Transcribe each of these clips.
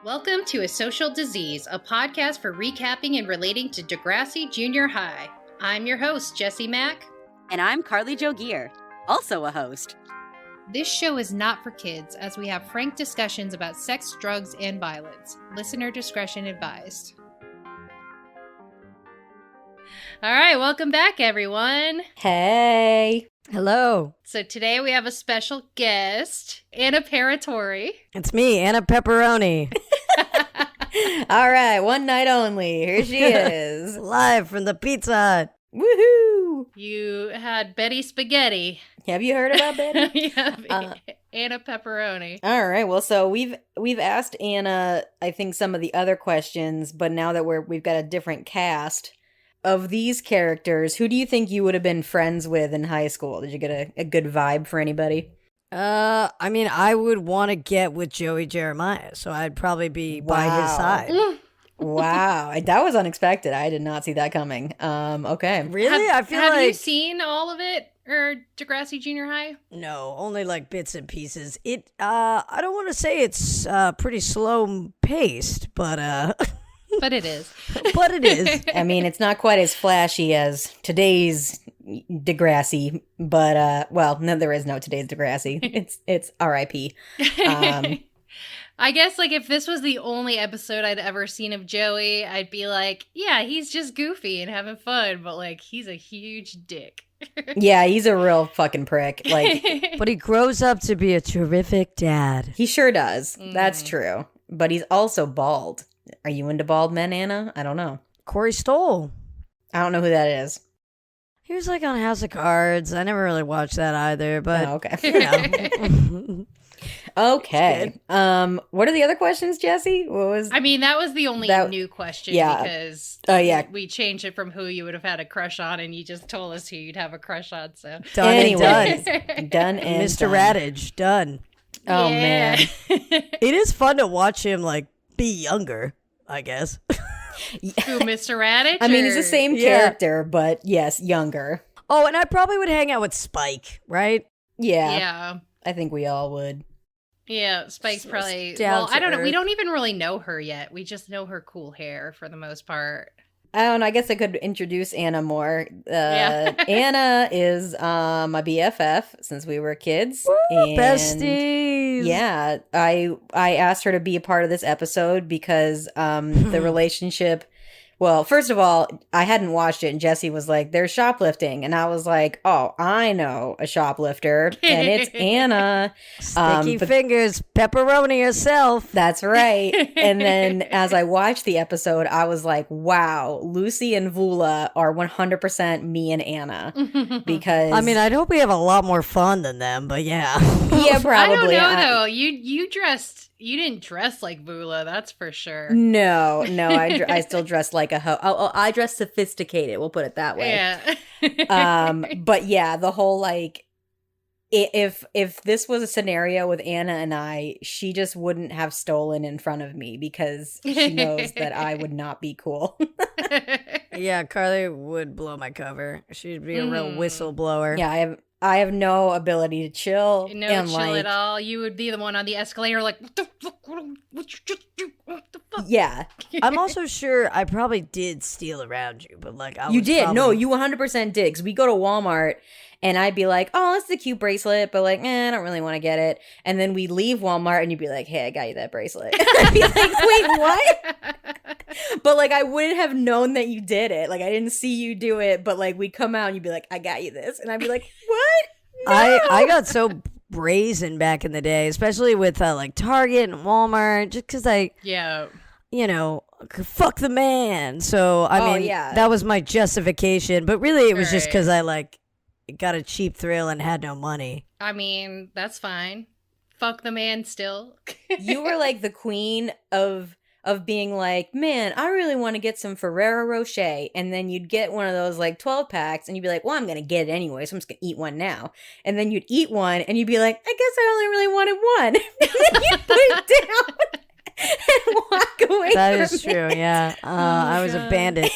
Welcome to A Social Disease, a podcast for recapping and relating to Degrassi Jr High. I'm your host, Jessie Mack. And I'm Carly Jo Gear, also a host. This show is not for kids, as we have frank discussions about sex, drugs, and violence. Listener discretion advised. All right, welcome back, everyone. Hey. Hello. So today we have a special guest, Anna Paratore. It's me, Anna Pepperoni. All right, one night only. Here she is. Live from the Pizza Hut. Woohoo! You had Betty Spaghetti. Have you heard about Betty? Yeah, Anna Pepperoni. All right, well, so we've asked Anna, I think, some of the other questions, but now that we've got a different cast of these characters, who do you think you would have been friends with in high school? Did you get a good vibe for anybody? I mean, I would want to get with Joey Jeremiah, so I'd probably be by his side. Wow, that was unexpected. I did not see that coming. Okay. Really? Have you seen all of it, or Degrassi Junior High? No, only like bits and pieces. I don't want to say it's pretty slow paced, but But it is. But it is. I mean, it's not quite as flashy as today's Degrassi, but well, no, there is no today's Degrassi. It's R.I.P. I guess, like, if this was the only episode I'd ever seen of Joey, I'd be like, yeah, he's just goofy and having fun, but, like, he's a huge dick. Yeah, he's a real fucking prick. Like, But he grows up to be a terrific dad. he sure does. That's true. But he's also bald. Are you into bald men, Anna? I don't know. Corey Stoll. I don't know who that is. He was like on House of Cards. I never really watched that either, but Oh, okay. you know. Okay. What are the other questions, Jessie? What was? I mean, that was the only new question, yeah. because Yeah. we changed it from who you would have had a crush on, and you just told us who you'd have a crush on, so. Done Anyways, and done. done and Mr. done. Raditch, done. Oh Yeah. man. It is fun to watch him like be younger, I guess. Who, Mr. Raditch? I mean, he's the or- same Yeah. character, but yes, younger. Oh, and I probably would hang out with Spike, right? Yeah, Yeah. I think we all would. Yeah, Spike's So probably. down Well, to I don't know. We earth. don't even really know her yet. We just know her cool hair for the most part. I don't know. I guess I could introduce Anna more. Yeah. Anna is my BFF since we were kids. And Besties. yeah, I asked her to be a part of this episode because the relationship. Well, first of all, I hadn't watched it, and Jessie was like, "There's shoplifting," and I was like, "Oh, I know a shoplifter, and it's Anna." Sticky but- fingers, pepperoni herself. That's right. And then as I watched the episode, I was like, wow, Lucy and Vula are 100% me and Anna. Because I mean, I'd hope we have a lot more fun than them, but yeah. yeah, probably. I don't know though. You dressed. You didn't dress like Vula, that's for sure. No, I still dress like a hoe. Oh, I dress sophisticated. We'll put it that way. Yeah. But yeah, the whole like, if this was a scenario with Anna and I, she just wouldn't have stolen in front of me because she knows that I would not be cool. Yeah, Carly would blow my cover. She'd be a real whistleblower. Yeah, I have no ability to chill. No and chill like, at all. You would be the one on the escalator, like, what the fuck? What you just do? What the fuck? Yeah, I'm also sure I probably did steal around you, but like I you was did. probably- No, you 100% did. Because we go to Walmart and I'd be like, oh, that's a cute bracelet, but like, I don't really want to get it. And then we leave Walmart and you'd be like, hey, I got you that bracelet. I'd be like, wait, what? But like, I wouldn't have known that you did it. Like, I didn't see you do it, but like, we'd come out and you'd be like, I got you this. And I'd be like, what? No! I got so brazen back in the day, especially with like Target and Walmart, just because Yeah. you know, fuck the man. So I Oh, mean, yeah. that was my justification. But really, it was just Right. because I like got a cheap thrill and had no money. I mean, that's fine. Fuck the man still. You were like the queen of being like, man, I really want to get some Ferrero Rocher. And then you'd get one of those like 12 packs and you'd be like, well, I'm going to get it anyway. So I'm just going to eat one now. And then you'd eat one and you'd be like, I guess I only really wanted one. And then you'd put it down and walk away That from is true. it. Yeah, I was a God. bandit.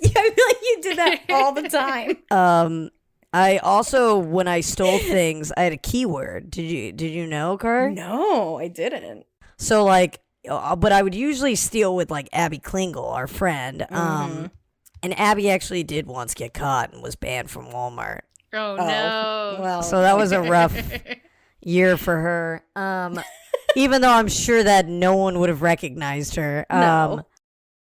Yeah, I feel like you did that all the time. I also, when I stole things, I had a keyword. Did you know, Car? No, I didn't. So like but I would usually steal with like Abby Klingel, our friend. And Abby actually did once get caught and was banned from Walmart. Oh no. Well, So that was a rough year for her. Even though I'm sure that no one would have recognized her. No.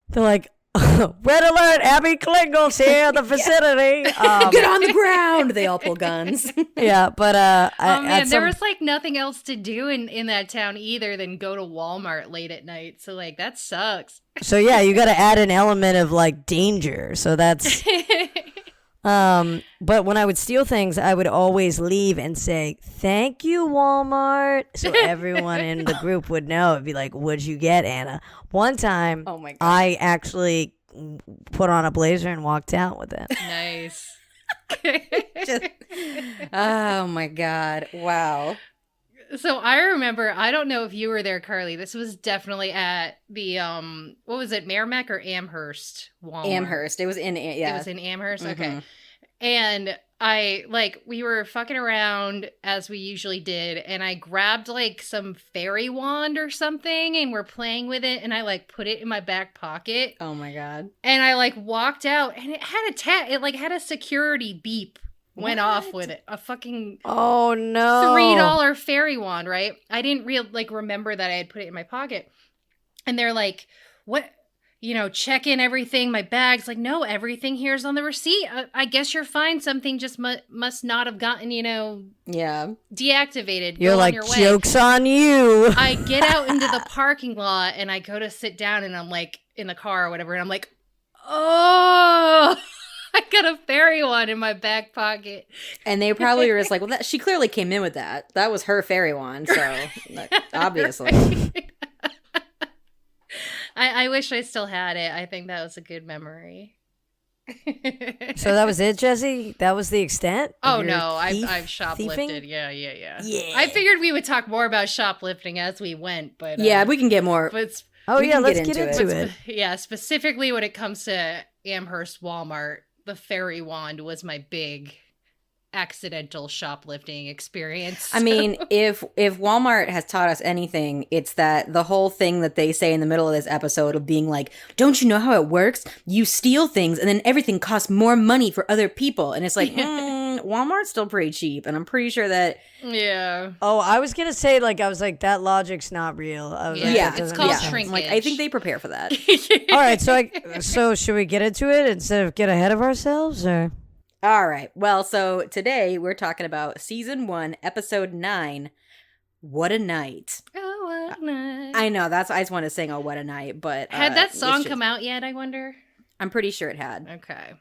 They're like, red alert, Abby Klingel's here in the vicinity. get on the ground. They all pull guns. Yeah, but oh man, there was like nothing else to do in that town either than go to Walmart late at night. So like that sucks. So yeah, you got to add an element of like danger. So that's but when I would steal things, I would always leave and say, "Thank you, Walmart," so everyone in the group would know. It'd be like, "What'd you get, Anna?" One time, Oh my God. I actually put on a blazer and walked out with it. Nice. Oh my God. Wow. So I remember, I don't know if you were there, Carly. This was definitely at the what was it, Merrimack or Amherst Walmart? Amherst. It was in, yeah. It was in Amherst? Okay. Mhm. And we were fucking around as we usually did, and I grabbed like some fairy wand or something and we're playing with it, and I like put it in my back pocket. Oh my God. And I like walked out, and it had it like had a security beep went off What? with it. A fucking Oh no! $3 fairy wand, right? I didn't remember that I had put it in my pocket. And they're like, what? Check in everything, my bags. Like, no, everything here's on the receipt. I guess you're fine. Something just must not have gotten, Yeah. deactivated. You're Go like, on your way. joke's on you. I get out into the parking lot and I go to sit down and I'm like in the car or whatever. And I'm like, oh, I got a fairy wand in my back pocket. And they probably were just like, well, she clearly came in with that. That was her fairy wand. So obviously. Right. I wish I still had it. I think that was a good memory. So that was it, Jesse? That was the extent? of Oh your no, thief- I've shoplifted. thieving? Yeah. Yeah. I figured we would talk more about shoplifting as we went, but Yeah, we can get more. but Oh We yeah, can let's get get into into it. it. yeah, specifically when it comes to Amherst Walmart, the fairy wand was my big accidental shoplifting experience. I mean, if Walmart has taught us anything, it's that the whole thing that they say in the middle of this episode of being like, don't you know how it works? You steal things and then everything costs more money for other people. And it's like, Walmart's still pretty cheap. And I'm pretty sure that... yeah. Oh, I was gonna say, I was like, that logic's not real. I was like, Yeah, that it's doesn't called make sense. shrinkage. Like, I think they prepare for that. All right, so should we get into it instead of get ahead of ourselves, or? All right. Well, so today we're talking about season 1, episode 9, What a Night. Oh, what night. I know, I just want to sing, oh, what a night, but... Had that it's song just- come out yet, I wonder? I'm pretty sure it had. Okay.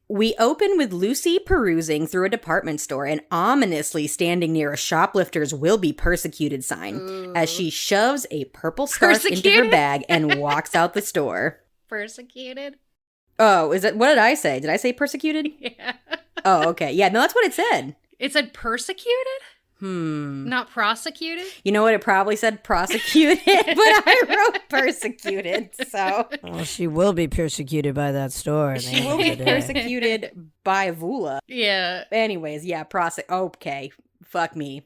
We open with Lucy perusing through a department store and ominously standing near a shoplifter's will be persecuted sign as she shoves a purple scarf into her Persecuted? bag and walks out the store. Persecuted? Oh, what did I say? Did I say persecuted? Yeah. Oh, okay. Yeah, no, that's what it said. It said persecuted? Not prosecuted? You know what? It probably said prosecuted, but I wrote persecuted, so... Well, she will be persecuted by that store. at the She end will of be the day. persecuted by Vula. Yeah. Anyways, yeah, okay. Fuck me.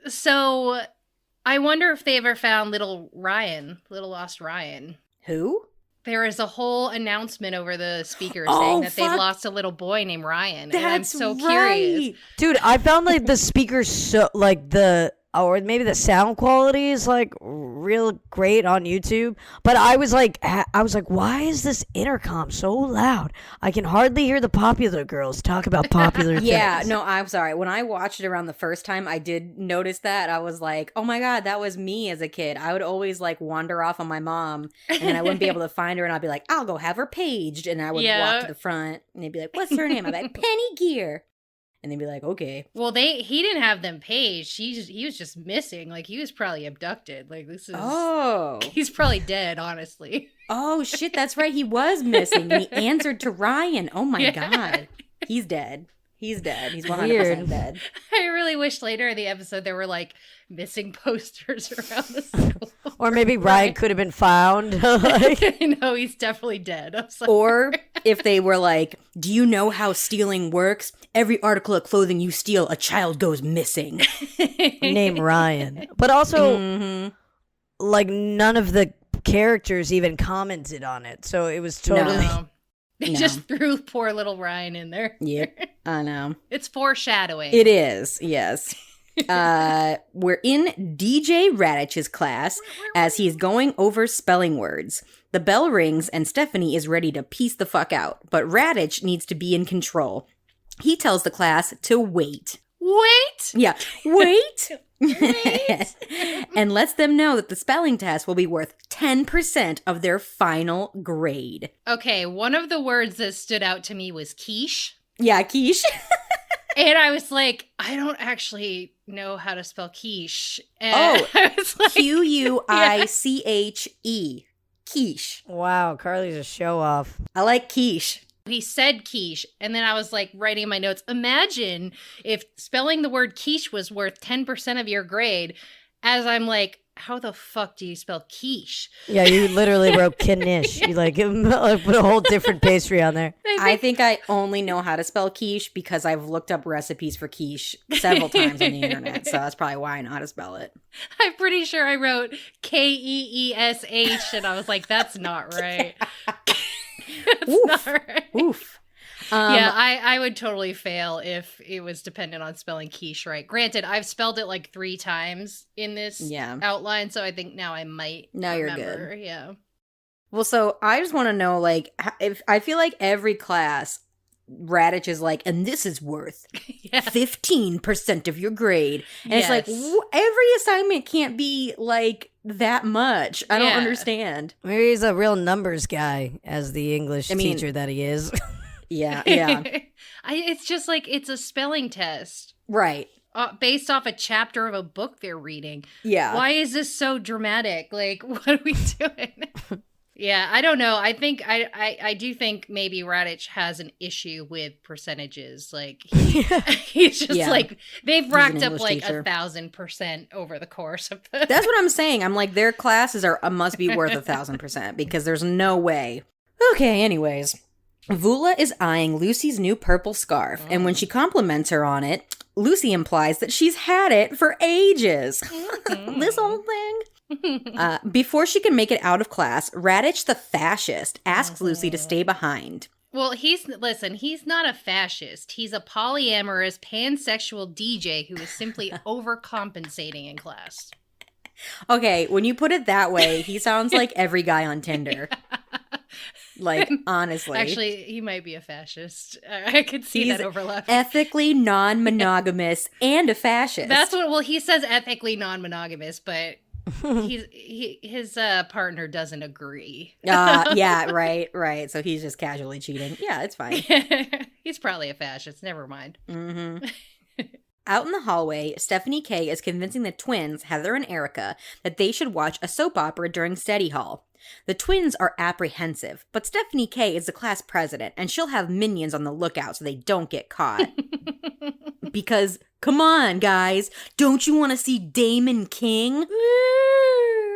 So, I wonder if they ever found little lost Ryan. Who? There is a whole announcement over the speaker Oh, saying that they fuck. lost a little boy named Ryan. And I'm That's so right. curious. Dude, I found the speakers so or maybe the sound quality is real great on YouTube. But I was like, why is this intercom so loud? I can hardly hear the popular girls talk about popular Yeah, things. no, I'm sorry. When I watched it around the first time, I did notice that. I was like, oh my God, that was me as a kid. I would always wander off on my mom and then I wouldn't be able to find her and I'd be like, I'll go have her paged. And I would Yeah. walk to the front and they'd be like, what's her name? I'd be like, Penny Gear. And they'd be like, okay. Well, he didn't have them paged. He was just missing. Like, he was probably abducted. Like, this is... Oh. He's probably dead, honestly. Oh, shit, that's right. He was missing. And he answered to Ryan. Oh my Yeah. God. He's dead. He's dead. He's 100% Weird. dead. I really wish later in the episode there were like missing posters around the school. Or maybe Ryan could have been found. Like, No, he's definitely dead. I'm sorry. Or if they were like, do you know how stealing works? Every article of clothing you steal, a child goes missing. name Ryan. But also, Mhm. like, none of the characters even commented on it. So it was totally. No. They No. just threw poor little Ryan in there. Yep, I know. It's foreshadowing. It is, yes. We're in DJ Radich's class as he is going over spelling words. The bell rings and Stephanie is ready to piece the fuck out, but Radich needs to be in control. He tells the class to wait. Wait! Yeah, wait! And lets them know that the spelling test will be worth 10% of their final grade. Okay, one of the words that stood out to me was quiche. Yeah, quiche. And I was like, I don't actually know how to spell quiche. And Oh, I was like, Q-U-I-C-H-E. Quiche. Wow, Carly's a show off. I like quiche. he said quiche. And then I was like writing in my notes, imagine if spelling the word quiche was worth 10% of your grade. As I'm like, how the fuck do you spell quiche? Yeah, you literally wrote knish. You like put a whole different pastry on there. I think I only know how to spell quiche because I've looked up recipes for quiche several times on the internet. So that's probably why I know how to spell it. I'm pretty sure I wrote Keesh, and I was like, that's not right. That's Oof. not right. Oof. Yeah, I would totally fail if it was dependent on spelling quiche right. Granted, I've spelled it like 3 times in this Yeah. outline, so I think now I might Now you're remember. good. Yeah. Well, so I just want to know, like, if I feel like every class, Radich is like, and this is worth Yeah. 15% of your grade. And it's like, Yes. every assignment can't be like that much. I don't Yeah. understand. Maybe he's a real numbers guy, as the English mean- teacher that he is. Yeah, yeah. It's just like it's a spelling test Right. based off a chapter of a book they're reading. Yeah. Why is this so dramatic? Like, what are we doing? Yeah, I don't know. I think I do think maybe Radich has an issue with percentages. Like he's just Yeah. like they've an racked up English like teacher. 1,000% over the course of the. That's what I'm saying. I'm like, their classes must be worth 1,000% because there's no way. Okay, anyways. Vula is eyeing Lucy's new purple scarf, and when she compliments her on it, Lucy implies that she's had it for ages. This whole thing. Before she can make it out of class, Radich the fascist asks Lucy to stay behind. Well, he's not a fascist. He's a polyamorous pansexual DJ who is simply overcompensating in class. Okay, when you put it that way, he sounds like every guy on Tinder. Like, honestly. Actually, he might be a fascist. I could see He's that overlap. ethically non-monogamous and a fascist. That's what. Well, he says ethically non-monogamous, but his partner doesn't agree. Yeah, right. So he's just casually cheating. Yeah, it's fine. He's probably a fascist. Never mind. Mm-hmm. Out in the hallway, Stephanie K is convincing the twins, Heather and Erica, that they should watch a soap opera during study hall. The twins are apprehensive, but Stephanie K is the class president, and she'll have minions on the lookout so they don't get caught. Because, come on, guys, don't you want to see Damon King?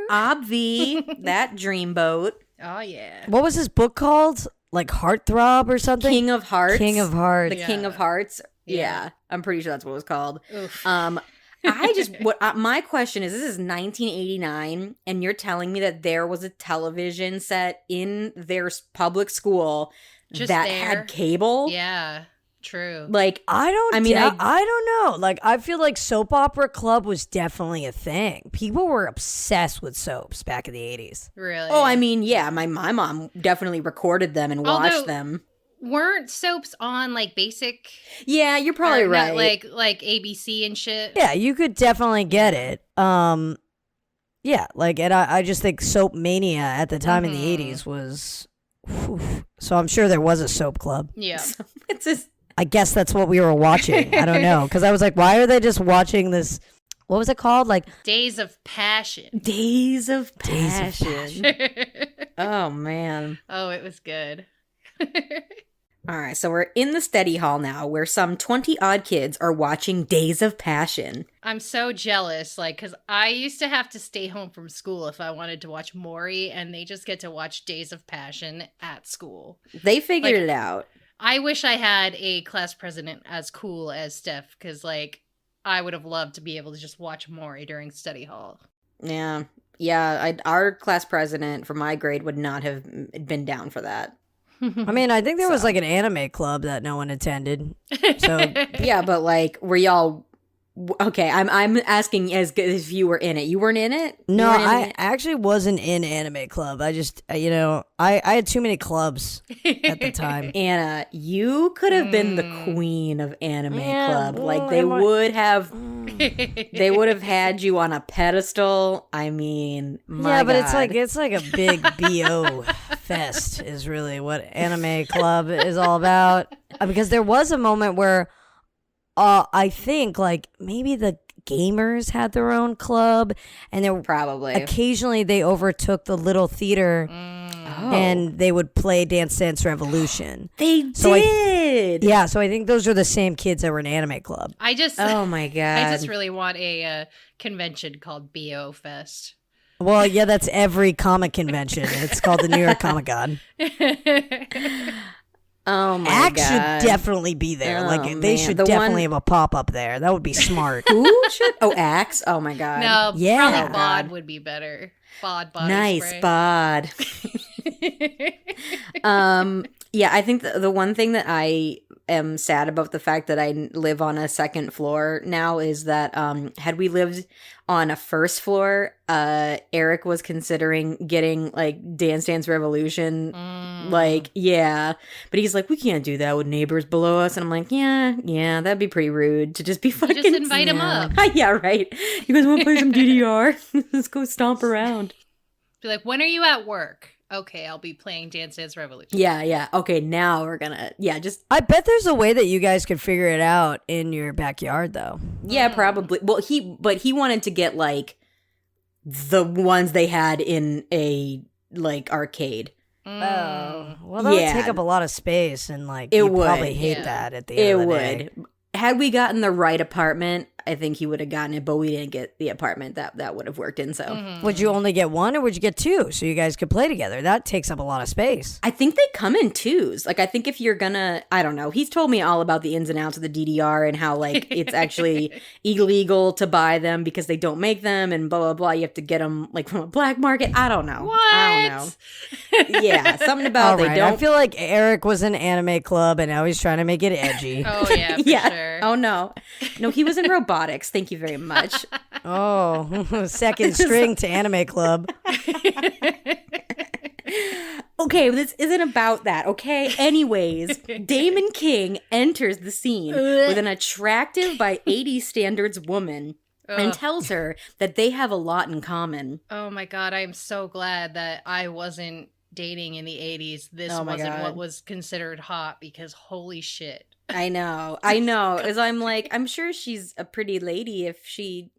Obvi, that dreamboat. Oh yeah. What was his book called? Like Heartthrob or something? King of Hearts. King of Hearts. The Yeah. King of Hearts. Yeah. Yeah, I'm pretty sure that's what it was called. Oof. My question is, this is 1989, and you're telling me that there was a television set in their public school Just that there. had cable? Yeah. True. Like, I don't I don't know. Like, I feel like soap opera club was definitely a thing. People were obsessed with soaps back in the 80s. Really. oh, I mean, yeah, my mom definitely recorded them and watched Although- them. weren't soaps on like basic? Yeah, you're probably or not, right. like ABC and shit. Yeah, you could definitely get it. Yeah, like, and I just think soap mania at the time in the 80s was. Whew. So I'm sure there was a soap club. Yeah. It's just, I guess that's what we were watching. I don't know. Because I was like, why are they just watching this? What was it called? Like, Days of Passion. Days of Days of Passion. Oh, man. Oh, it was good. All right, so we're in the study hall now where some 20-odd kids are watching Days of Passion. I'm so jealous, like, because I used to have to stay home from school if I wanted to watch Maury, and they just get to watch Days of Passion at school. They figured Like, it out. I wish I had a class president as cool as Steph, because, like, I would have loved to be able to just watch Maury during study hall. Yeah. Our class president for my grade would not have been down for that. I mean, I think there was like an anime club that no one attended. So Yeah, but like, were y'all okay? I'm asking as if you were in it. You weren't in it? You no, weren't in I it? actually wasn't in anime club. I just, I had too many clubs at the time. Anna, you could have been the queen of anime Yeah, club. well, Like they am I- would have. They would have had you on a pedestal. I mean, my Yeah, but God. it's like a big BO fest is really what anime club is all about. Because there was a moment where I think like maybe the gamers had their own club, and there probably. occasionally they overtook the little theater Oh. and they would play Dance Dance Revolution. They So I- did. Yeah, so I think those are the same kids that were in anime club. I just, Oh my God. I just really want a convention called BO Fest. Well, yeah, that's every comic convention. It's called the New York Comic Con. Oh my Axe God. should definitely be there. Oh, Like man. they should The definitely one- have a pop up there. That would be smart. Who should? Oh, Axe. Oh my God. No, Yeah. probably Oh, bod God. would be better. Bod body Nice spray. bod. Yeah, I think the one thing that I am sad about the fact that I live on a second floor now is that had we lived on a first floor, Eric was considering getting like Dance Dance Revolution. Like, yeah. But he's like, we can't do that with neighbors below us. And I'm like, yeah, that'd be pretty rude to just be fucking. just invite 'em up. Yeah, right. You guys want to play some DDR? Let's go stomp around. Be like, when are you at work? Okay, I'll be playing Dance Dance Revolution. Yeah. Okay, now we're gonna, just, I bet there's a way that you guys could figure it out in your backyard, though. yeah, probably. Well, he wanted to get, like, the ones they had in a, like, arcade. Mm. Well, that would Yeah. take up a lot of space, and like It you would, probably hate yeah. that at the It end of the day. would. Had we gotten the right apartment, I think he would have gotten it, but we didn't get the apartment that would have worked in, so. Mm-hmm. Would you only get one, or would you get two so you guys could play together? That takes up a lot of space. I think they come in twos. Like, I think if you're gonna, I don't know. He's told me all about the ins and outs of the DDR and how, like, it's actually illegal to buy them because they don't make them and blah, blah, blah. You have to get them, like, from a black market. I don't know. What? I don't know. Yeah, something about All they right, don't. I feel like Eric was in anime club, and now he's trying to make it edgy. Oh, yeah, for yeah. sure. Oh, no. No, he was in robotics. Thank you very much. Oh, second string to anime club. Okay, this isn't about that, okay? Anyways, Damon King enters the scene with an attractive by 80 standards woman and Ugh. tells her that they have a lot in common. Oh my God, I am so glad that I wasn't dating in the 80s. This Oh my wasn't God. what was considered hot, because holy shit. I know. As I'm like, I'm sure she's a pretty lady if she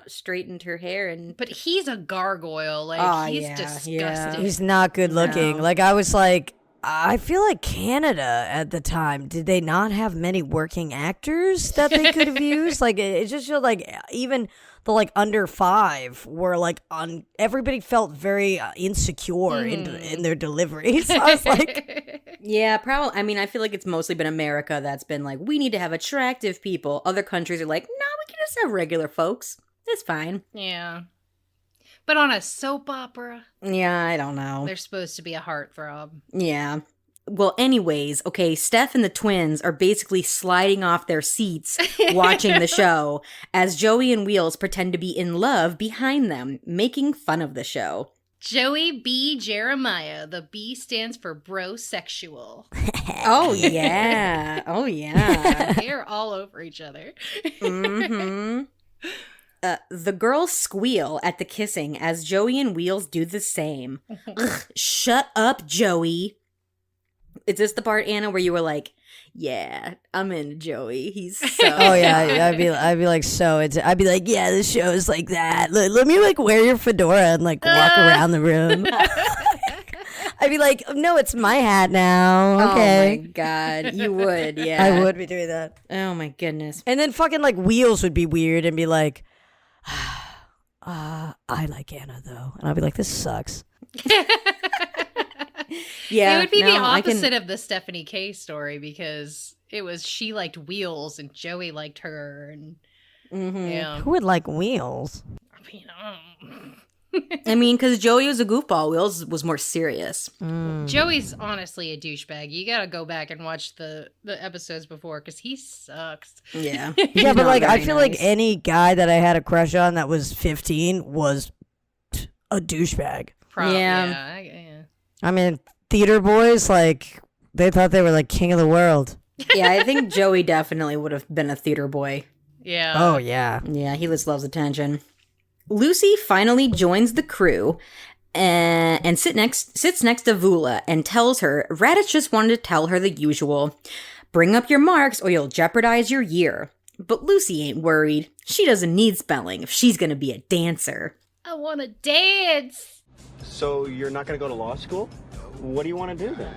straightened her hair and. But he's a gargoyle. Like, Oh, he's yeah, disgusting. yeah. He's not good looking. No. Like, I was like, I feel like Canada at the time, did they not have many working actors that they could have used? Like, it just felt like even the like under 5 were like on. Everybody felt very insecure in their deliveries. I was like, Yeah, probably. I mean, I feel like it's mostly been America that's been like, we need to have attractive people. Other countries are like, no, we can just have regular folks. It's fine. Yeah. But on a soap opera, Yeah, I don't know. there's supposed to be a heartthrob. Yeah. Well, anyways, okay, Steph and the twins are basically sliding off their seats watching the show as Joey and Wheels pretend to be in love behind them, making fun of the show. Joey B. Jeremiah. The B stands for brosexual. Oh, yeah. Oh, yeah. They're all over each other. Mm-hmm. The girls squeal at the kissing as Joey and Wheels do the same. Ugh, shut up, Joey. Is this the part, Anna, where you were like, yeah, I'm into Joey. He's so... oh yeah, I'd be like, so it's. I'd be like, yeah, this show is like that. Let me like wear your fedora and like walk around the room. I'd be like, no, it's my hat now. Okay. Oh my god, you would, yeah. I would be doing that. Oh my goodness. And then fucking like Wheels would be weird and be like, I like Anna though. And I'd be like, this sucks. Yeah, it would be the I can- opposite of the Stephanie K story because it was she liked Wheels and Joey liked her, and yeah. Who would like Wheels? I mean, I mean, because Joey was a goofball. Wheels was more serious. Joey's honestly a douchebag. You gotta go back and watch the episodes before because he sucks. Yeah. Yeah, but Not like I very feel like nice. any guy that I had a crush on that was 15 was a douchebag. Yeah. Yeah. I mean, theater boys, like, they thought they were like king of the world. Yeah, I think Joey definitely would have been a theater boy. Yeah. Oh, yeah. Yeah, he just loves attention. Lucy finally joins the crew and sits next to Vula and tells her Raditz just wanted to tell her the usual. Bring up your marks or you'll jeopardize your year. But Lucy ain't worried. She doesn't need spelling if she's going to be a dancer. I want to dance. So you're not going to go to law school? What do you want to do then?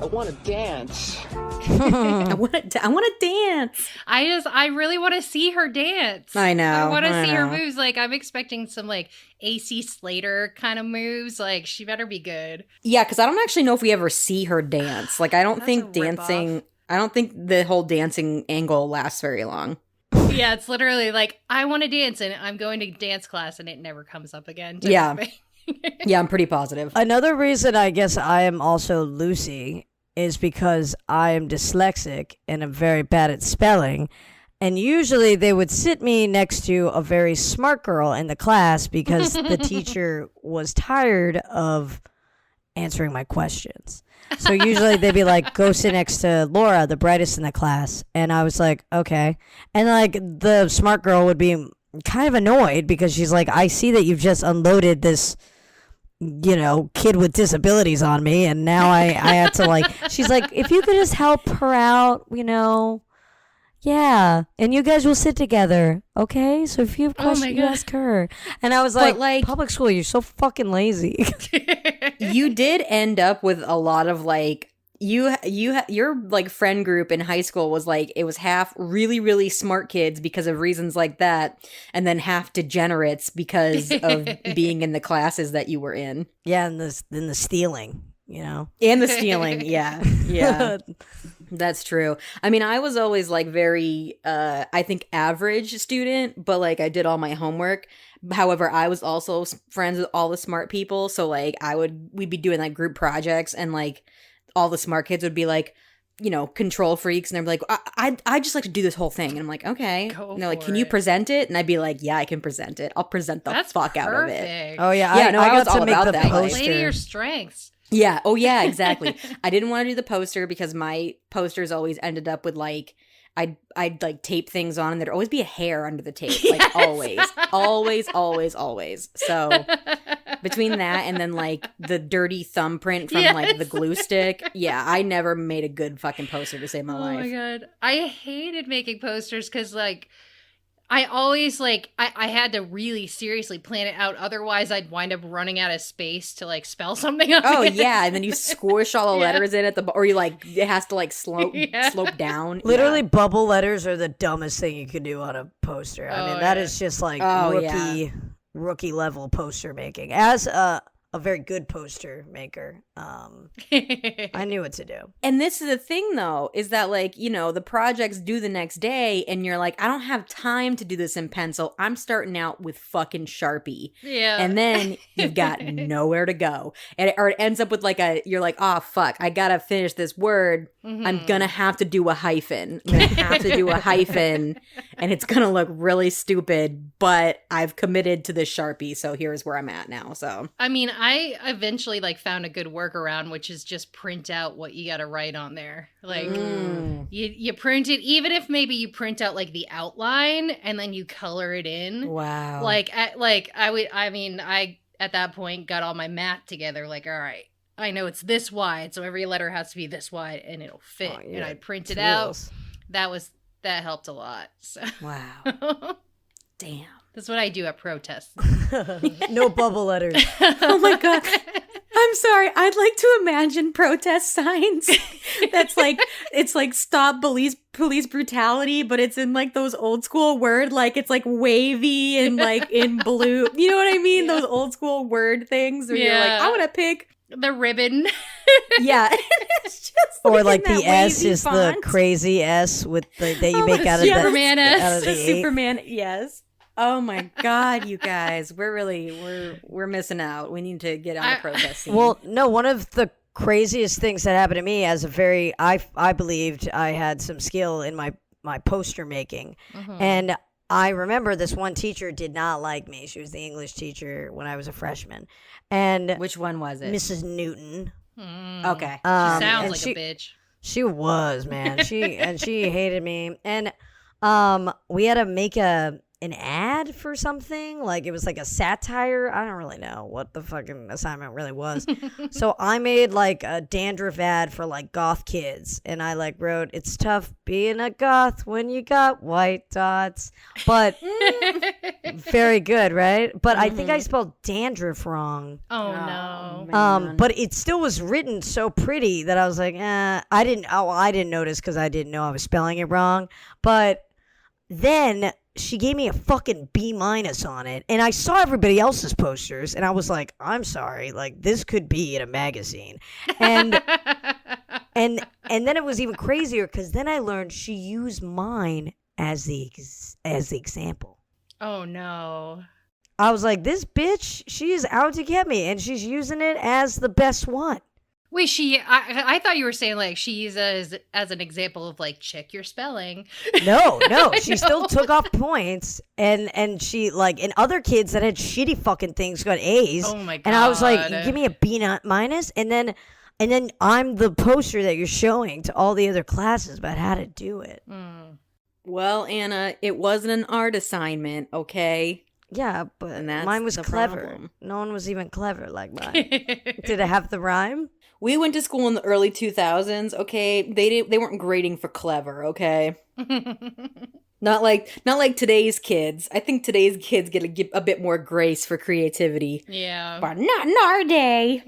I want to dance. I want to dance. I really want to see her dance. I know. I want to I see her know. moves. Like, I'm expecting some, like, AC Slater kind of moves. Like, she better be good. Yeah, because I don't actually know if we ever see her dance. Like, I don't That's think a ripoff. dancing. I don't think the whole dancing angle lasts very long. Yeah, it's literally like, I want to dance, and I'm going to dance class, and it never comes up again. type Yeah. of thing. Yeah, I'm pretty positive. Another reason I guess I am also Lucy is because I am dyslexic and I'm very bad at spelling. And usually they would sit me next to a very smart girl in the class because the teacher was tired of answering my questions. So usually they'd be like, go sit next to Laura, the brightest in the class. And I was like, okay. And like the smart girl would be kind of annoyed because she's like, I see that you've just unloaded this, you know, kid with disabilities on me. And now I have to like, she's like, if you could just help her out, you know. Yeah, and you guys will sit together, okay? So if you have Oh my questions, you God. ask her. And I was But, like, like- public school, you're so fucking lazy. You did end up with a lot of like your like friend group in high school was like it was half really really smart kids because of reasons like that, and then half degenerates because of being in the classes that you were in Yeah, and the stealing, you know. and the stealing. Yeah. That's true. I mean, I was always like very, I think average student, but like I did all my homework. However, I was also friends with all the smart people. So like we'd be doing like group projects and like all the smart kids would be like, you know, control freaks. And they're like, I just like to do this whole thing. And I'm like, okay. Go And they're like, for can you it. present it? And I'd be like, yeah, I can present it. I'll present the That's fuck out of it. perfect. Oh yeah, Yeah, no, I was got all to make about the that, like- Play to your poster. strengths. Yeah. Oh, yeah, exactly. I didn't want to do the poster because my posters always ended up with like, I'd like tape things on and there'd always be a hair under the tape. Like Yes. always. So between that and then like the dirty thumbprint from like the Yes. glue stick. Yeah. I never made a good fucking poster to save my Oh life. my god. I hated making posters because like I always like I had to really seriously plan it out. Otherwise I'd wind up running out of space to like spell something on Oh it. yeah, and then you squish all the Yeah. letters in at the or you like it has to like slope Yeah. down. Literally, Yeah. bubble letters are the dumbest thing you could do on a poster. I mean, Oh, that yeah. is just like Oh, rookie level poster making. As a very good poster maker, I knew what to do. And this is the thing though, is that like, you know, the project's due the next day and you're like, I don't have time to do this in pencil. I'm starting out with fucking Sharpie. Yeah. And then you've got nowhere to go. Or it ends up with like you're like, oh fuck, I gotta finish this word. I'm gonna have to do a hyphen. I'm gonna have to do a hyphen and it's gonna look really stupid, but I've committed to this Sharpie, so here's where I'm at now. So I mean, I eventually like found a good workaround, which is just print out what you got to write on there. Like you print it, even if maybe you print out like the outline and then you color it in. wow. I at that point got all my math together. Like, all right, I know it's this wide, so every letter has to be this wide, and it'll fit. Oh, And yeah. I'd print it out. Tools. That helped a lot. So. Wow. Damn. That's what I do at protests. No bubble letters. Oh my God. I'm sorry. I'd like to imagine protest signs. That's like, it's like stop police brutality, but it's in like those old school word, like it's like wavy and like in blue. You know what I mean? Yeah. Those old school word things where you're like, Yeah. I want to pick. The ribbon. Yeah. It's just Or like in the that S wavy is the font. crazy S with the that you Oh, make out of Superman the S. out of The the eight. Superman, yes. Oh my God, you guys, we're missing out. We need to get on the protest scene. Well, no, one of the craziest things that happened to me as a very I believed I had some skill in my poster making. And I remember this one teacher did not like me. She was the English teacher when I was a freshman. And which one was it? Mrs. Newton. Okay. She sounds and like a bitch. She was, man. She hated me. And we had to make an ad for something. Like it was like a satire. I don't really know what the fucking assignment really was. So I made like a dandruff ad for like goth kids, and I like wrote, "It's tough being a goth when you got white dots." But very good, right? But I think I spelled dandruff wrong. Oh, no. man. But it still was written so pretty that I was like, I didn't notice because I didn't know I was spelling it wrong. But then she gave me a fucking B- on it, and I saw everybody else's posters, and I was like, I'm sorry, like this could be in a magazine, and and then it was even crazier because then I learned she used mine as the example. Oh, no. I was like, this bitch, she is out to get me, and she's using it as the best one. Wait, I thought you were saying like she uses as an example of like check your spelling. No, she still took off points, and she like, and other kids that had shitty fucking things got A's. Oh my God. And I was like, you give me a B-, and then I'm the poster that you're showing to all the other classes about how to do it. Well, Anna, it wasn't an art assignment, okay? Yeah, but And that's mine was the clever. problem. No one was even clever like mine. Did it have the rhyme? We went to school in the early 2000s, okay? They weren't grading for clever, okay? Not like today's kids. I think today's kids get a bit more grace for creativity. Yeah. But not in our day.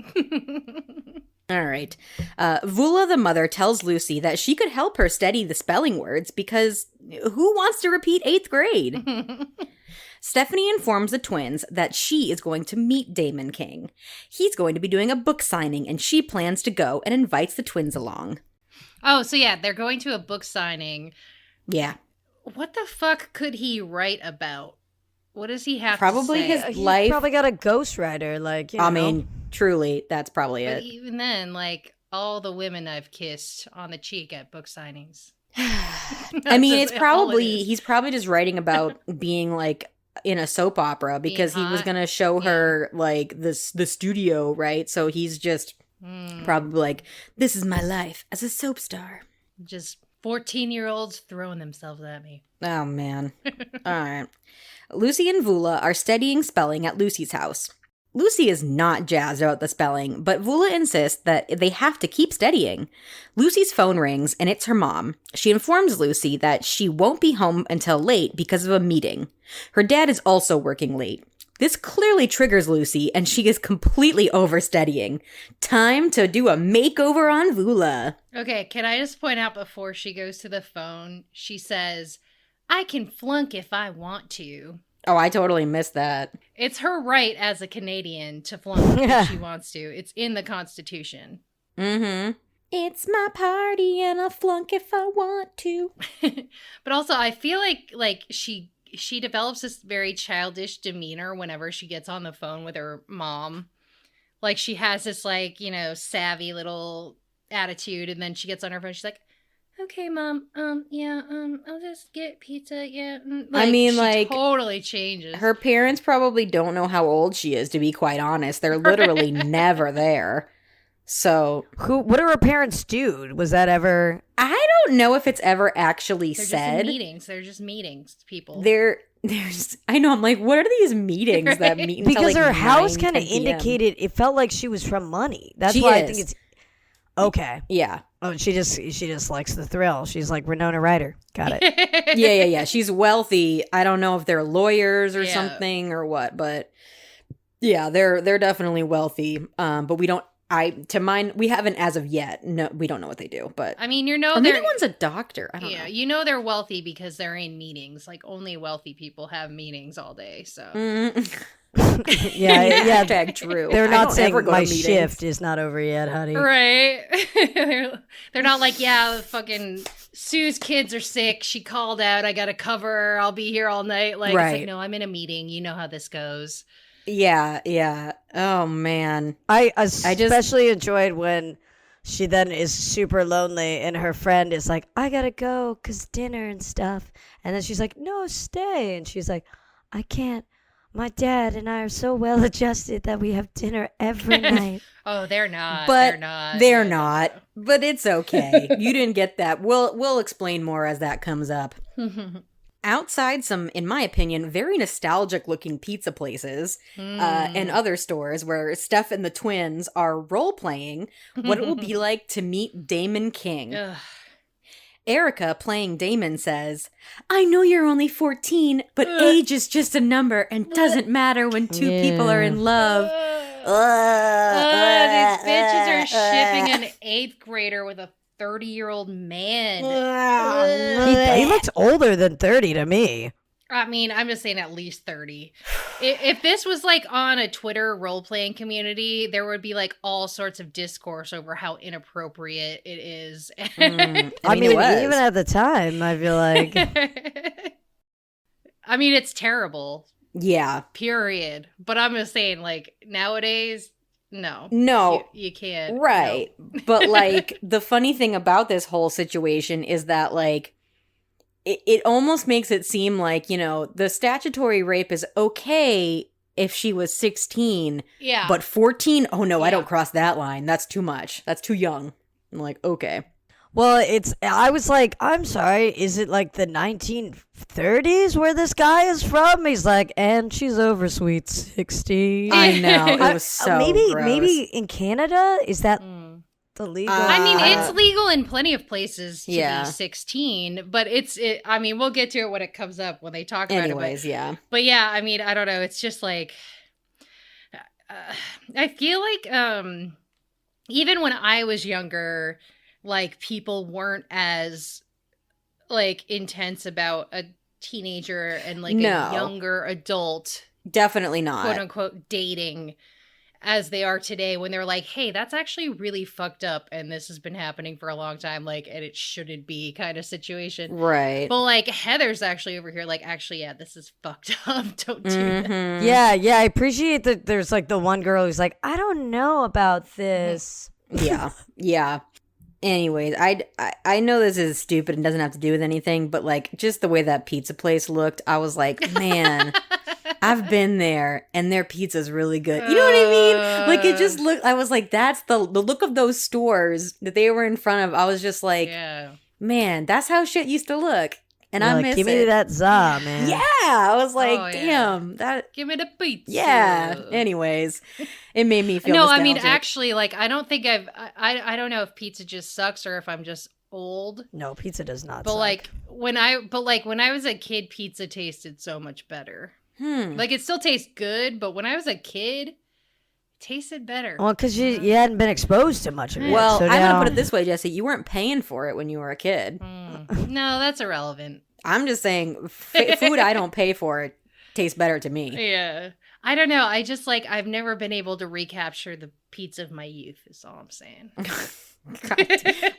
All right. Vula the mother tells Lucy that she could help her study the spelling words because who wants to repeat 8th grade? Stephanie informs the twins that she is going to meet Damon King. He's going to be doing a book signing, and she plans to go and invites the twins along. Oh, so yeah, they're going to a book signing. Yeah. What the fuck could he write about? What does he have Probably to say? his He life. probably got a ghostwriter, like, you know. I mean, truly, that's probably But it. even then, like all the women I've kissed on the cheek at book signings. I mean, it's That's all it probably, is. he's probably just writing about being like in a soap opera because he was hot. going to show her like the studio, right? So he's just probably like, this is my life as a soap star. Just 14-year-olds throwing themselves at me. Oh, man. All right. Lucy and Vula are studying spelling at Lucy's house. Lucy is not jazzed about the spelling, but Vula insists that they have to keep studying. Lucy's phone rings, and it's her mom. She informs Lucy that she won't be home until late because of a meeting. Her dad is also working late. This clearly triggers Lucy, and she is completely overstudying. Time to do a makeover on Vula. Okay, can I just point out before she goes to the phone, she says, I can flunk if I want to. Oh, I totally missed that. It's her right as a Canadian to flunk if she wants to. It's in the Constitution. Mm-hmm. It's my party and I'll flunk if I want to. But also, I feel like she develops this very childish demeanor whenever she gets on the phone with her mom. Like, she has this, like, you know, savvy little attitude, and then she gets on her phone, she's like, okay, Mom, yeah, I'll just get pizza, yeah. I mean, she like, totally changes. Her parents probably don't know how old she is, to be quite honest. They're literally never there. So, What do her parents do? Was that ever? I don't know if it's ever actually They're said. just meetings. They're just meetings, people. There's I know, I'm like, what are these meetings that meet until Because like her house 9, kind of 10 p.m.? indicated it felt like she was from money. That's She why I is. think it's okay. Yeah. Oh, she just likes the thrill. She's like Winona Ryder. Got it. Yeah. She's wealthy. I don't know if they're lawyers or Yeah. something or what, but yeah, they're definitely wealthy. But we don't. We haven't as of yet. No, we don't know what they do. But I mean, or maybe one's a doctor. I don't know. You know they're wealthy because they're in meetings. Like only wealthy people have meetings all day. So Yeah. Hashtag true. They're I not don't saying ever go to my meetings. shift is not over yet, honey. right, they're not like fucking Sue's kids are sick. She called out. I got to cover her. I'll be here all night. Like, Right. it's like, no, I'm in a meeting. You know how this goes. Yeah. Oh man. I especially enjoyed when she then is super lonely and her friend is like, I gotta go because dinner and stuff. And then she's like, no, stay. And she's like, I can't. My dad and I are so well adjusted that we have dinner every night. Oh, they're not. But they're not. they're Yeah. not. But it's okay. You didn't get that. We'll explain more as that comes up. Outside some, in my opinion, very nostalgic looking pizza places and other stores where Steph and the twins are role playing what it will be like to meet Damon King. Ugh. Erica, playing Damon, says, I know you're only 14, but age is just a number and doesn't matter when two people are in love. These bitches are shipping an 8th grader with a 30-year-old man. He looks older than 30 to me. I mean, I'm just saying at least 30. If this was like on a Twitter role-playing community, there would be like all sorts of discourse over how inappropriate it is. I mean, it was. even at the time, I feel like. I mean, it's terrible, Yeah. period. But I'm just saying, like, nowadays, no. No. You can't. Right. But like the funny thing about this whole situation is that like it almost makes it seem like, you know, the statutory rape is okay if she was 16, Yeah. but 14, oh no, I Yeah. don't cross that line. That's too much. That's too young. I'm like, okay. Well, I was like, I'm sorry, is it like the 1930s where this guy is from? He's like, and she's over sweet 60. I know. It was so maybe gross. in Canada, is that the legal? I mean, it's legal in plenty of places to Yeah. be 16, but I mean, we'll get to it when it comes up, when they talk about Anyways, it. yeah. But yeah, I mean, I don't know. It's just like, I feel like even when I was younger, like people weren't as like intense about a teenager and like No. a younger adult, Definitely not. quote unquote, dating as they are today, when they're like, hey, that's actually really fucked up and this has been happening for a long time, like, and it shouldn't be kind of situation. Right. But like Heather's actually over here like, actually, yeah, this is fucked up. Don't do that. Mhm. Yeah, I appreciate that there's like the one girl who's like, I don't know about this. Yeah. Anyways, I know this is stupid and doesn't have to do with anything, but like just the way that pizza place looked, I was like, man, I've been there and their pizza's really good. You know what I mean? Like it just looked, I was like, that's the look of those stores that they were in front of. I was just like, Yeah. man, that's how shit used to look. And You're I like, miss give it. me that za, man. Yeah, I was like, Oh, yeah. damn, that. Give me the pizza. Yeah. Anyways, it made me feel. No, I mean, nostalgic. actually, like, I don't think I don't know if pizza just sucks or if I'm just old. No, pizza does not. But suck. like when I was a kid, pizza tasted so much better. Like it still tastes good, but when I was a kid, it tasted better. well, because you hadn't been exposed to much of it. Well, so I'm now, gonna put it this way, Jesse. You weren't paying for it when you were a kid. No, that's irrelevant. I'm just saying, food I don't pay for it tastes better to me. Yeah. I don't know. I just like I've never been able to recapture the pizza of my youth, is all I'm saying. God.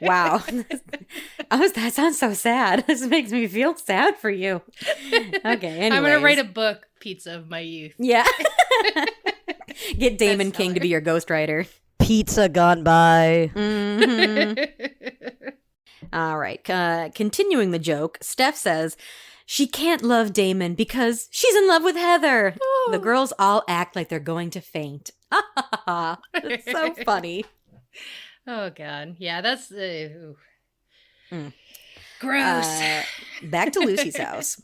Wow, that sounds so sad. This makes me feel sad for you. Okay, anyways. I'm gonna write a book, Pizza of My Youth. Yeah. Get Damon Bestseller. King to be your ghostwriter. pizza gone by. All right. Continuing the joke, Steph says she can't love Damon because she's in love with Heather. The girls all act like they're going to faint. It's so funny. Oh God, yeah, that's gross. Back to Lucy's house.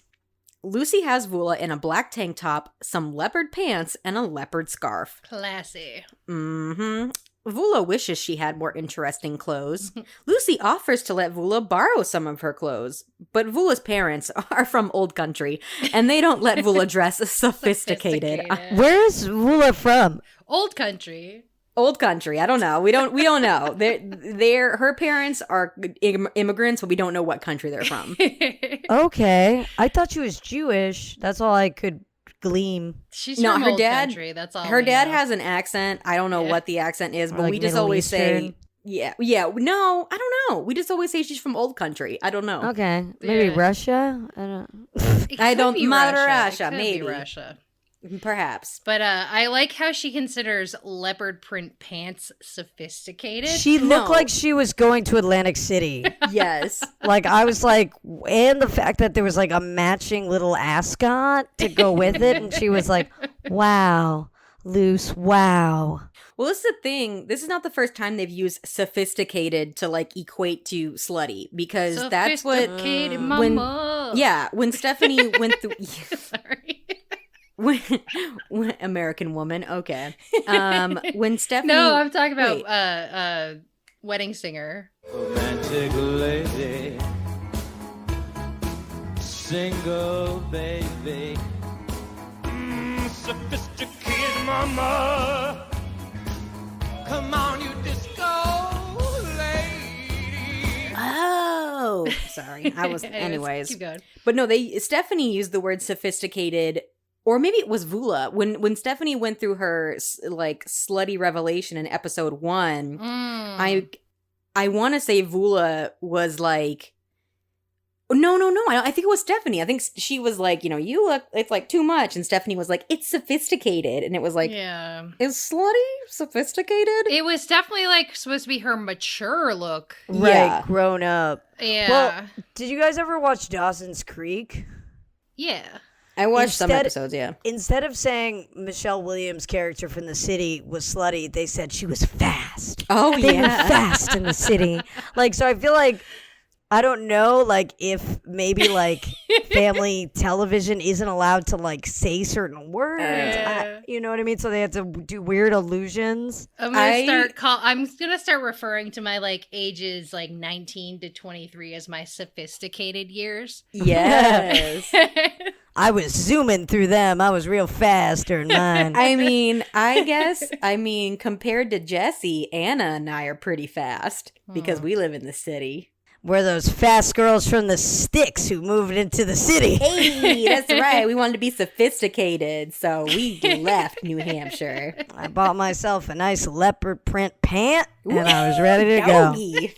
Lucy has Vula in a black tank top, some leopard pants, and a leopard scarf. Classy. Mm-hmm. Vula wishes she had more interesting clothes. Lucy offers to let Vula borrow some of her clothes, but Vula's parents are from old country, and they don't let Vula dress sophisticated. Where's Vula from? Old country. Old country. I don't know. We don't know. Her parents are immigrants, but we don't know what country they're from. Okay. I thought she was Jewish. That's all I could glean. She's No, from her old dad- country. That's all. Her we dad know. has an accent. I don't know Yeah. what the accent is, but Like we just Middle always say, Eastern? yeah. No, I don't know. We just always say she's from old country. I don't know. Okay. Maybe Yeah. Russia? I don't It I could don't- be Mother Russia. Russia, It could maybe. be Russia. Perhaps. But I like how she considers leopard print pants sophisticated. She No. looked like she was going to Atlantic City. Yes. Like, I was like, and the fact that there was like a matching little ascot to go with it. And she was like, wow, loose, wow. Well, this is the thing. This is not the first time they've used sophisticated to like equate to slutty, because that's what. Sophisticated when- mama. Yeah, when Stephanie went through. Sorry. when American woman, okay. When Stephanie. No, I'm talking about Wait. Wedding Singer. Romantic lady, single baby, sophisticated mama. Come on, you disco lady. Oh, sorry. I was. Anyways, keep going. but no, Stephanie used the word sophisticated, or maybe it was Vula when Stephanie went through her like slutty revelation in episode 1. I want to say Vula was like, no. I think it was Stephanie. I think she was like, you look, it's like too much, and Stephanie was like, it's sophisticated, and it was like, Yeah. is slutty sophisticated? It was definitely like supposed to be her mature look. Yeah. Right, grown up. Yeah. Well, did you guys ever watch Dawson's Creek? yeah. I watched some Instead- episodes. Yeah. Instead of saying Michelle Williams' character from the city was slutty, they said she was fast. Oh They were yeah. fast in the city. Like, so I feel like, I don't know, like, if maybe, like, family television isn't allowed to, like, say certain words. You know what I mean? So they have to do weird allusions. I'm gonna start referring to my like ages like 19 to 23 as my sophisticated years. Yes. I was zooming through them. I was real fast during mine. I mean, compared to Jesse, Anna and I are pretty fast because we live in the city. We're those fast girls from the sticks who moved into the city. Hey, that's right. We wanted to be sophisticated, so we left New Hampshire. I bought myself a nice leopard print pant, and I was ready to go. Doggy.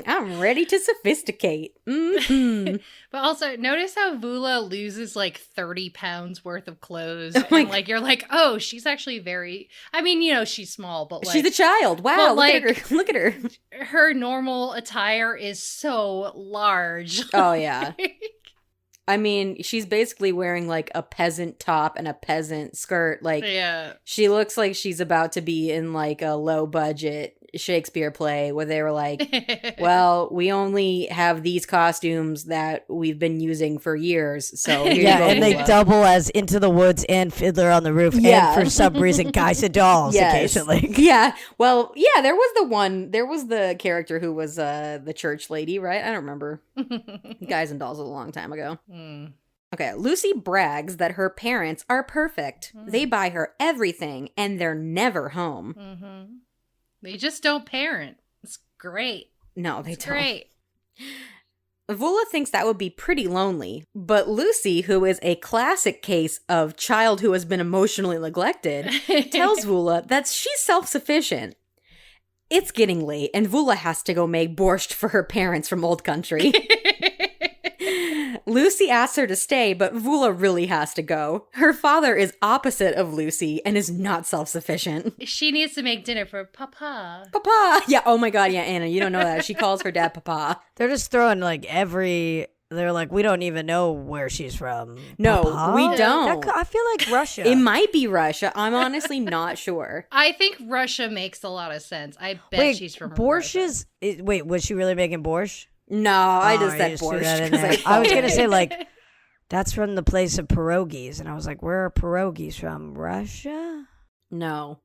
I'm ready to sophisticate. Mm-hmm. But also notice how Vula loses like 30 pounds worth of clothes. my And like you're like, oh, she's actually very I mean, she's small, but like She's a child. Wow, but, look at like- her. Look at her. her normal attire is so large. Oh, yeah. I mean, she's basically wearing like a peasant top and a peasant skirt. Like, Yeah. she looks like she's about to be in like a low budget Shakespeare play where they were like, well, we only have these costumes that we've been using for years. So here Yeah, you go, and they Vula. double as Into the Woods and Fiddler on the Roof, Yeah. and for some reason, Guys and Dolls Yes. occasionally. Yeah. Well, yeah, there was the character who was the church lady, right? I don't remember. Guys and Dolls was a long time ago. Okay, Lucy brags that her parents are perfect. They buy her everything and they're never home. Mm-hmm. They just don't parent. It's great. No, they It's don't. great. Vula thinks that would be pretty lonely, but Lucy, who is a classic case of child who has been emotionally neglected, tells Vula that she's self-sufficient. It's getting late, and Vula has to go make borscht for her parents from old country. Lucy asks her to stay, but Vula really has to go. Her father is opposite of Lucy and is not self-sufficient. She needs to make dinner for Papa. Papa! Yeah, oh my god, yeah, Anna, you don't know that. She calls her dad Papa. They're just throwing like they're like, we don't even know where she's from. No, Papa? we don't. I feel like Russia. It might be Russia. I'm honestly not sure. I think Russia makes a lot of sense. I bet Wait, she's from borscht Russia. wait, was she really making borscht? No, I just Oh, said you threw borscht. that in 'cause there. I thought was gonna it. say like, that's from the place of pierogies, and I was like, where are pierogies from? Russia? No.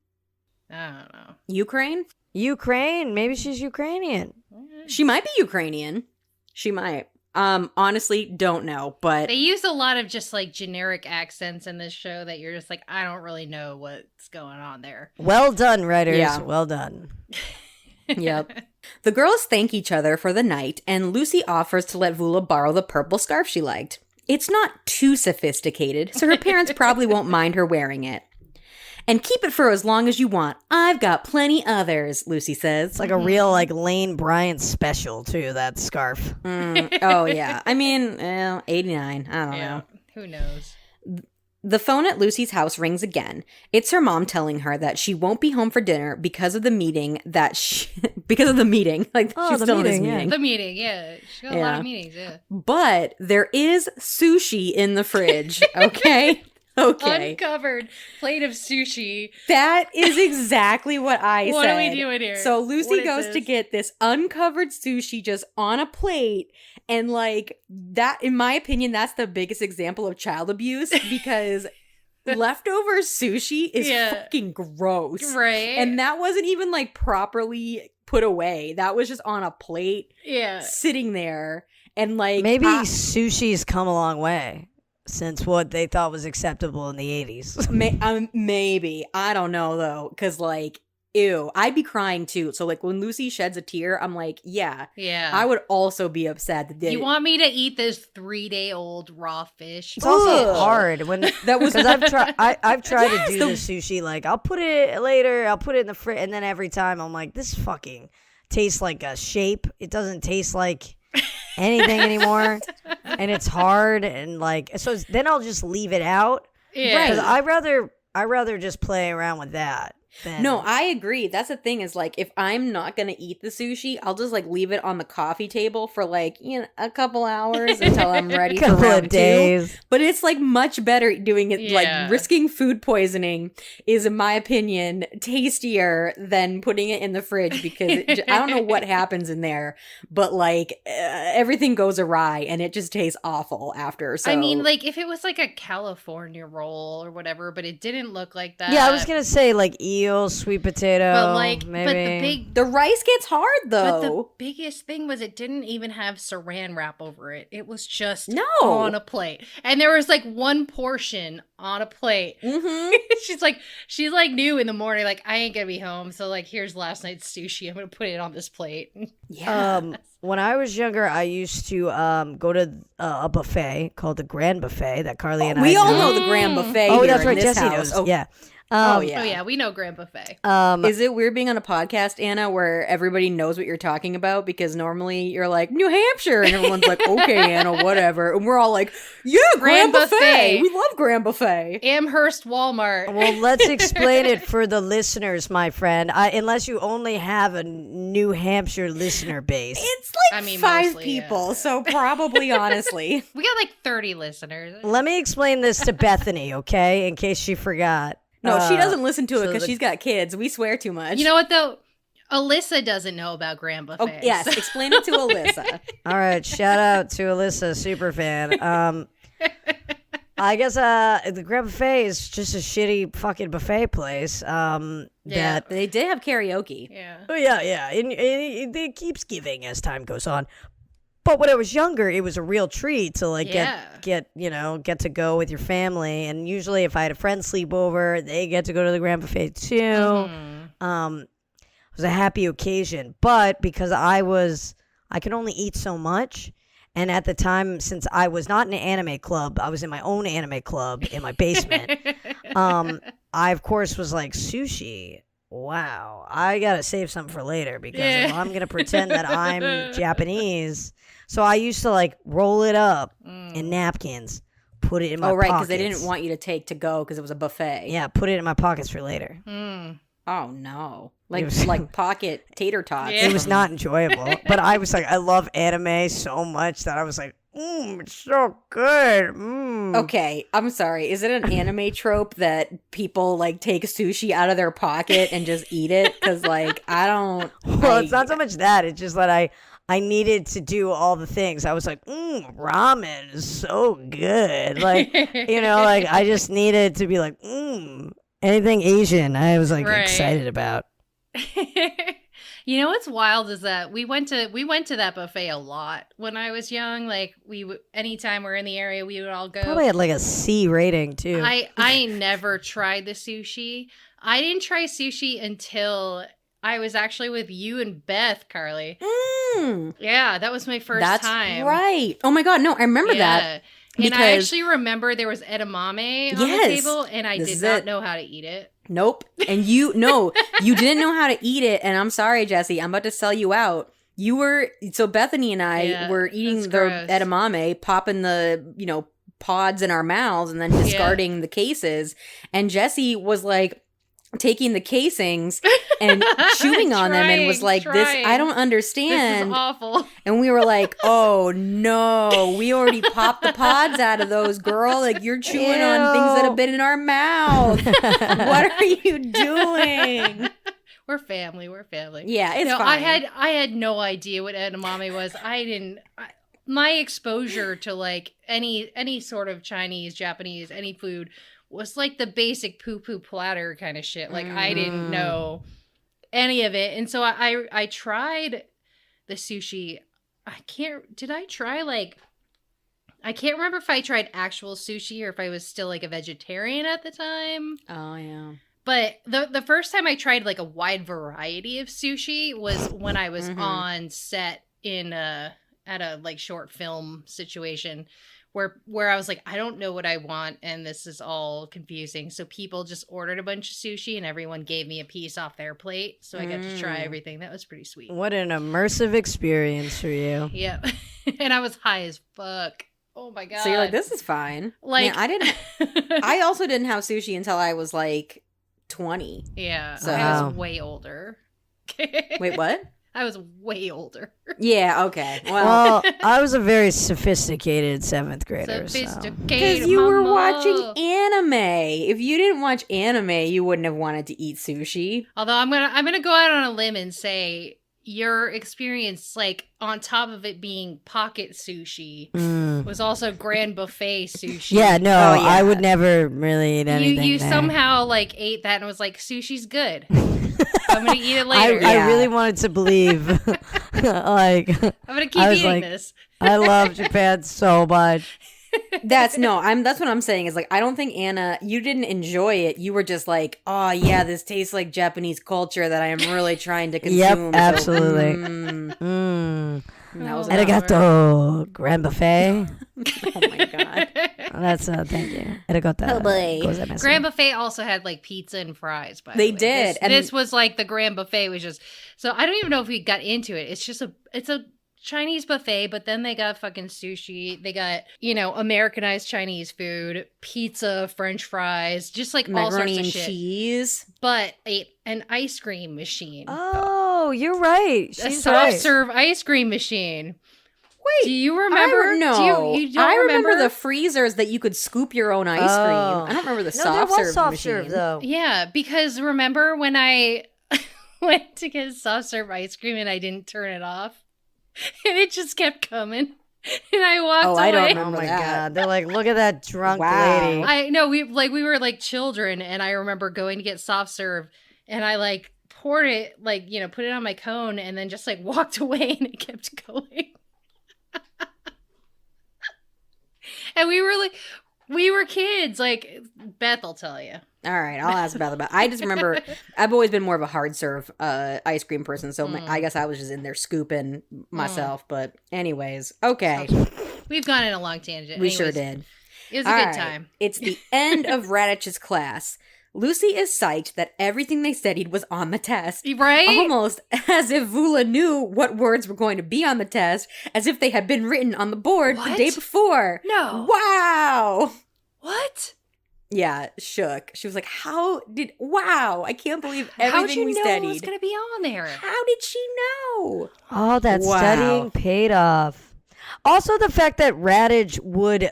I don't know. Ukraine? Ukraine. Maybe she's Ukrainian. She might be Ukrainian. She might. Honestly, don't know, but They use a lot of just like generic accents in this show that you're just like, I don't really know what's going on there. Well done, writers. Yeah. Well done. Yep. The girls thank each other for the night, and Lucy offers to let Vula borrow the purple scarf she liked. It's not too sophisticated, so her parents probably won't mind her wearing it. And keep it for as long as you want. I've got plenty others, Lucy says. It's like a real like Lane Bryant special too. That scarf. Oh, yeah. I mean, 89. I don't know. Who knows? The phone at Lucy's house rings again. It's her mom telling her that she won't be home for dinner because of the meeting because of the meeting. Like, Oh, she's the still in this meeting, yeah. meeting. The meeting, yeah. She got a lot Yeah. of meetings, yeah. But there is sushi in the fridge, okay? Okay. Uncovered plate of sushi. That is exactly what I said. What are we doing here? So Lucy What is goes to this? get this uncovered sushi just on a plate. And like that, in my opinion, that's the biggest example of child abuse because leftover sushi is Yeah. fucking gross. Right. And that wasn't even like properly put away. That was just on a plate yeah. sitting there. And like Maybe I- sushi's come a long way since what they thought was acceptable in the 80s. Maybe. I don't know though. Cause like, ew, I'd be crying too. So like when Lucy sheds a tear, I'm like, yeah, Yeah. I would also be upset that You want me to eat this 3-day-old old raw fish? It's also Ugh. hard when that was because I've tried Yes, to do the- the sushi like I'll put it later, I'll put it in the fridge, and then every time I'm like, this fucking tastes like a shape. It doesn't taste like anything anymore, and it's hard and like so. Then I'll just leave it out. Yeah. Because I rather just play around with that. Than, No, I agree. That's the thing is like if I'm not gonna eat the sushi, I'll just like leave it on the coffee table for like a couple hours until I'm ready for couple round of days. 2. But it's like much better doing it Yeah. like risking food poisoning is in my opinion tastier than putting it in the fridge because I don't know what happens in there, but like everything goes awry and it just tastes awful after. So I mean, like, if it was like a California roll or whatever, but it didn't look like that. Yeah, I was gonna say like eel, sweet potato. But like, maybe. but the big, the rice gets hard but the though. biggest thing was it didn't even have saran wrap over it. It was just No. on a plate, and there was like one portion on a plate. Mm-hmm. she's like new in the morning, like I ain't gonna be home, so like here's last night's sushi. I'm gonna put it on this plate. Yeah. When I was younger, I used to go to a buffet called the Grand Buffet that Carly and I We all knew. know the Grand Buffet. Oh, here that's in right. this Jesse house. knows. Oh, Yeah. oh yeah. Oh yeah, we know Grand Buffet. Is it weird being on a podcast, Anna, where everybody knows what you're talking about? Because normally you're like, New Hampshire, and everyone's like, okay, Anna, whatever. And we're all like, yeah, Grand Grand Buffet. Buffet. We love Grand Buffet. Amherst Walmart. Well, let's explain it for the listeners, my friend. Unless you only have a New Hampshire listener base. It's like I mean, 5 mostly, people, yeah. so probably, honestly. We got like 30 listeners. Let me explain this to Bethany, okay? In case she forgot. No, she doesn't listen to it so because the- she's got kids. We swear too much. You know what though? Alyssa doesn't know about Grand Buffet. Oh, yes, explain it to Alyssa. All right, shout out to Alyssa, super fan. I guess the Grand Buffet is just a shitty fucking buffet place. Yeah. That They did have karaoke. Yeah. oh yeah, and it keeps giving as time goes on. But when I was younger, it was a real treat to like Yeah. get to go with your family. And usually, if I had a friend sleep over, they get to go to the Grand Buffet too. Mhm. It was a happy occasion, but because I could only eat so much, and at the time, since I was not in an anime club, I was in my own anime club in my basement. I of course was like, sushi. Wow, I gotta save some for later because if Yeah. I'm gonna pretend that I'm Japanese. So I used to like roll it up in napkins, put it in my Oh, right, pockets. because they didn't want you to take to go because it was a buffet. Yeah, put it in my pockets for later. Mm. Oh, no. It was- Like pocket tater tots. Yeah. It was not enjoyable, but I was like, I love anime so much that I was like, it's so good. Okay, I'm sorry. Is it an anime trope that people like take sushi out of their pocket and just eat it? Because like I don't. Well, it's not so much that. It's just that I needed to do all the things. I was like, ramen is so good. Like, like I just needed to be like, anything Asian. I was like Right. excited about. You know what's wild is that we went to that buffet a lot when I was young. Like anytime we're in the area, we would all go. Probably had like a C rating too. I never tried the sushi. I didn't try sushi until I was actually with you and Beth, Carly. Yeah, that was my first That's time. right. Oh my God, no, I remember that. And I actually remember there was edamame on the table, and I did not know how to eat it. Nope. And you didn't know how to eat it. And I'm sorry, Jesse, I'm about to sell you out. So Bethany and I were eating the edamame, popping the, pods in our mouths and then discarding the cases. And Jesse was like taking the casings and chewing on them and was like, this, I don't understand. This is awful. And we were like, oh no, we already popped the pods out of those, girl. Like, you're chewing on things that have been in our mouth. What are you doing? We're family. Yeah, it's fine. I had no idea what edamame was. My exposure to like any sort of Chinese, Japanese, any food was like the basic poo-poo platter kind of shit. Like, I didn't know any of it. And so I tried the sushi. I can't remember if I tried actual sushi or if I was still like a vegetarian at the time. Oh, yeah. But the first time I tried like a wide variety of sushi was when I was on set at a like short film situation where I was like, I don't know what I want and this is all confusing. So people just ordered a bunch of sushi and everyone gave me a piece off their plate. So I got to try everything. That was pretty sweet. What an immersive experience for you. Yeah. And I was high as fuck. Oh my God. So you're like, this is fine. Like, man, I also didn't have sushi until I was like 20. Yeah. So. I was way older. Wait, what? I was way older. Yeah, okay. Well, I was a very sophisticated 7th grader. Sophisticated, because you were mama. watching anime. If you didn't watch anime, you wouldn't have wanted to eat sushi. Although I'm gonna go out on a limb and say your experience, like on top of it being pocket sushi, was also grand buffet sushi. Yeah, no, Oh, yeah. I would never really eat anything. You there. somehow like ate that and was like, sushi's good. I'm gonna eat it later. I really wanted to believe. Like, I'm gonna keep I was eating like, this. I love Japan so much. That's what I'm saying is like, I don't think Anna, you didn't enjoy it. You were just like, oh yeah, this tastes like Japanese culture that I am really trying to consume. Yep, absolutely. That was Arigato, grand buffet. Oh my God. That's thank you. Arigato. Oh, boy. Gozaimasu. Grand buffet also had like pizza and fries. By They the way. did, and- This was like the grand buffet was just. So I don't even know if we got into it. It's a Chinese buffet, but then they got fucking sushi. They got Americanized Chinese food, pizza, French fries, just like all Macaroni sorts of and shit. cheese. But an ice cream machine, Oh, you're right. a She's soft right. serve ice cream machine. Wait, Do you remember? No, You don't I remember remember the freezers that you could scoop your own ice Oh. cream. I don't remember the No, there soft was serve soft machine. serve though. Yeah, because remember when I went to get soft serve ice cream and I didn't turn it off? And it just kept coming. And I walked away. I don't Oh remember my that. god, they're like, look at that drunk Wow. lady. I know we were like children, and I remember going to get soft serve, and I like poured it, like put it on my cone, and then just like walked away, and it kept going. And we were kids, like Beth will tell you. All right, I'll ask Beth about. I just remember I've always been more of a hard serve ice cream person, so I guess I was just in there scooping myself. But anyways, okay, We've gone in a long tangent. we sure Anyways, did. It was a All good right, time. It's the end of Radich's class. Lucy is psyched that everything they studied was on the test. Right? Almost as if Vula knew what words were going to be on the test, as if they had been written on the board the What? day before. No. Wow. What? Yeah, shook. She was like, wow, I can't believe How'd everything you we know studied. it was going to be on there? How did she know? Oh, that Wow. studying paid off. Also, the fact that Radich would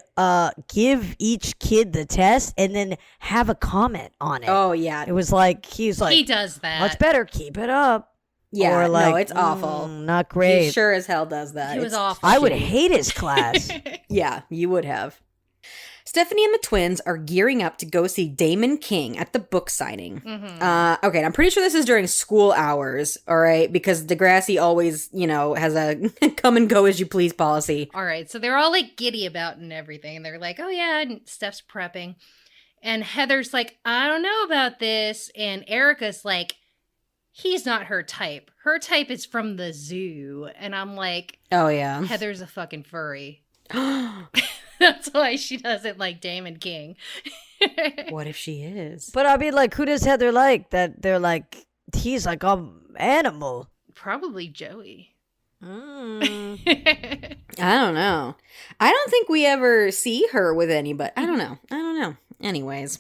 give each kid the test and then have a comment on it. Oh, yeah. It was like, he's like, He does that. much better, keep it up. Yeah, Or like, no, it's awful. Not He great. sure as hell does that. He was It's awful. I would shitty. hate his class. Yeah, you would have. Stephanie and the twins are gearing up to go see Damon King at the book signing. Okay, I'm pretty sure this is during school hours, all right? Because Degrassi always, has a come and go as you please policy. All right, so they're all like giddy about and everything. And they're like, oh yeah, and Steph's prepping. And Heather's like, I don't know about this. And Erica's like, he's not her type. Her type is from the zoo. And I'm like, oh yeah. Heather's a fucking furry. That's why she doesn't like Damon King. What if she is? But I mean, like, who does Heather like? That they're like, he's like an animal. Probably Joey. I don't know. I don't think we ever see her with anybody. I don't know. Anyways.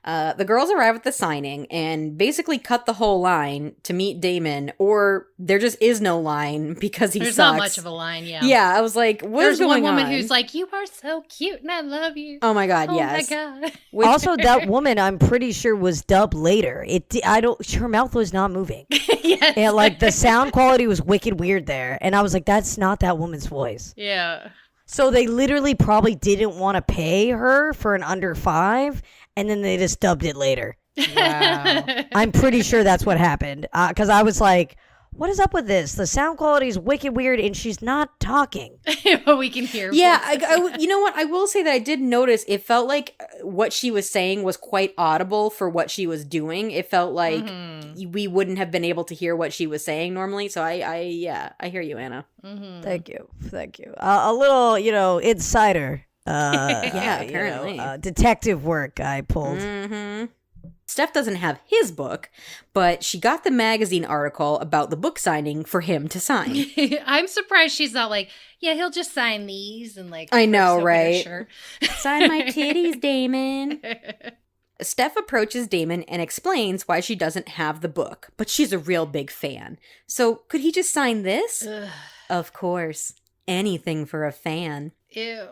The girls arrive at the signing and basically cut the whole line to meet Damon, or there just is no line because There's sucks. not much of a line, yeah. Yeah, I was like, what is going on? There's one woman who's like, you are so cute and I love you. Oh my god, Oh yes. my god. Which- Also, that woman, I'm pretty sure, was dubbed later. Her mouth was not moving. Yes. And like the sound quality was wicked weird there. And I was like, that's not that woman's voice. Yeah. So they literally probably didn't want to pay her for an under 5, and then they just dubbed it later. Wow. I'm pretty sure that's what happened. Because I was like, what is up with this? The sound quality is wicked weird, and she's not talking. But we can hear. Yeah, voices. you know what? I will say that I did notice it felt like what she was saying was quite audible for what she was doing. It felt like we wouldn't have been able to hear what she was saying normally. So I hear you, Anna. Thank you. A little, insider. Yeah, you know, apparently. detective work I pulled. Steph doesn't have his book, but she got the magazine article about the book signing for him to sign. I'm surprised she's not like, yeah, he'll just sign these and like. I know, rips open her right? shirt. Sign my titties, Damon. Steph approaches Damon and explains why she doesn't have the book, but she's a real big fan. So could he just sign this? Ugh. Of course. Anything for a fan. Ew.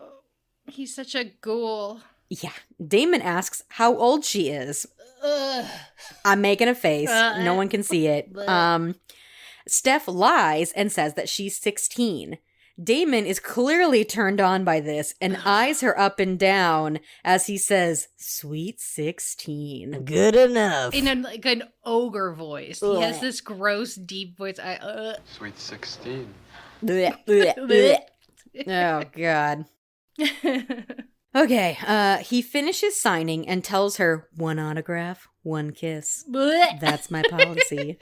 He's such a ghoul. Yeah. Damon asks how old she is. Ugh. I'm making a face. No one can see it. Steph lies and says that she's 16. Damon is clearly turned on by this and eyes her up and down as he says, "Sweet 16." Good enough. In like an ogre voice. He has this gross, deep voice. Sweet 16. Blech, blech, blech. Oh, God. Okay, he finishes signing and tells her, one autograph, one kiss. That's my policy.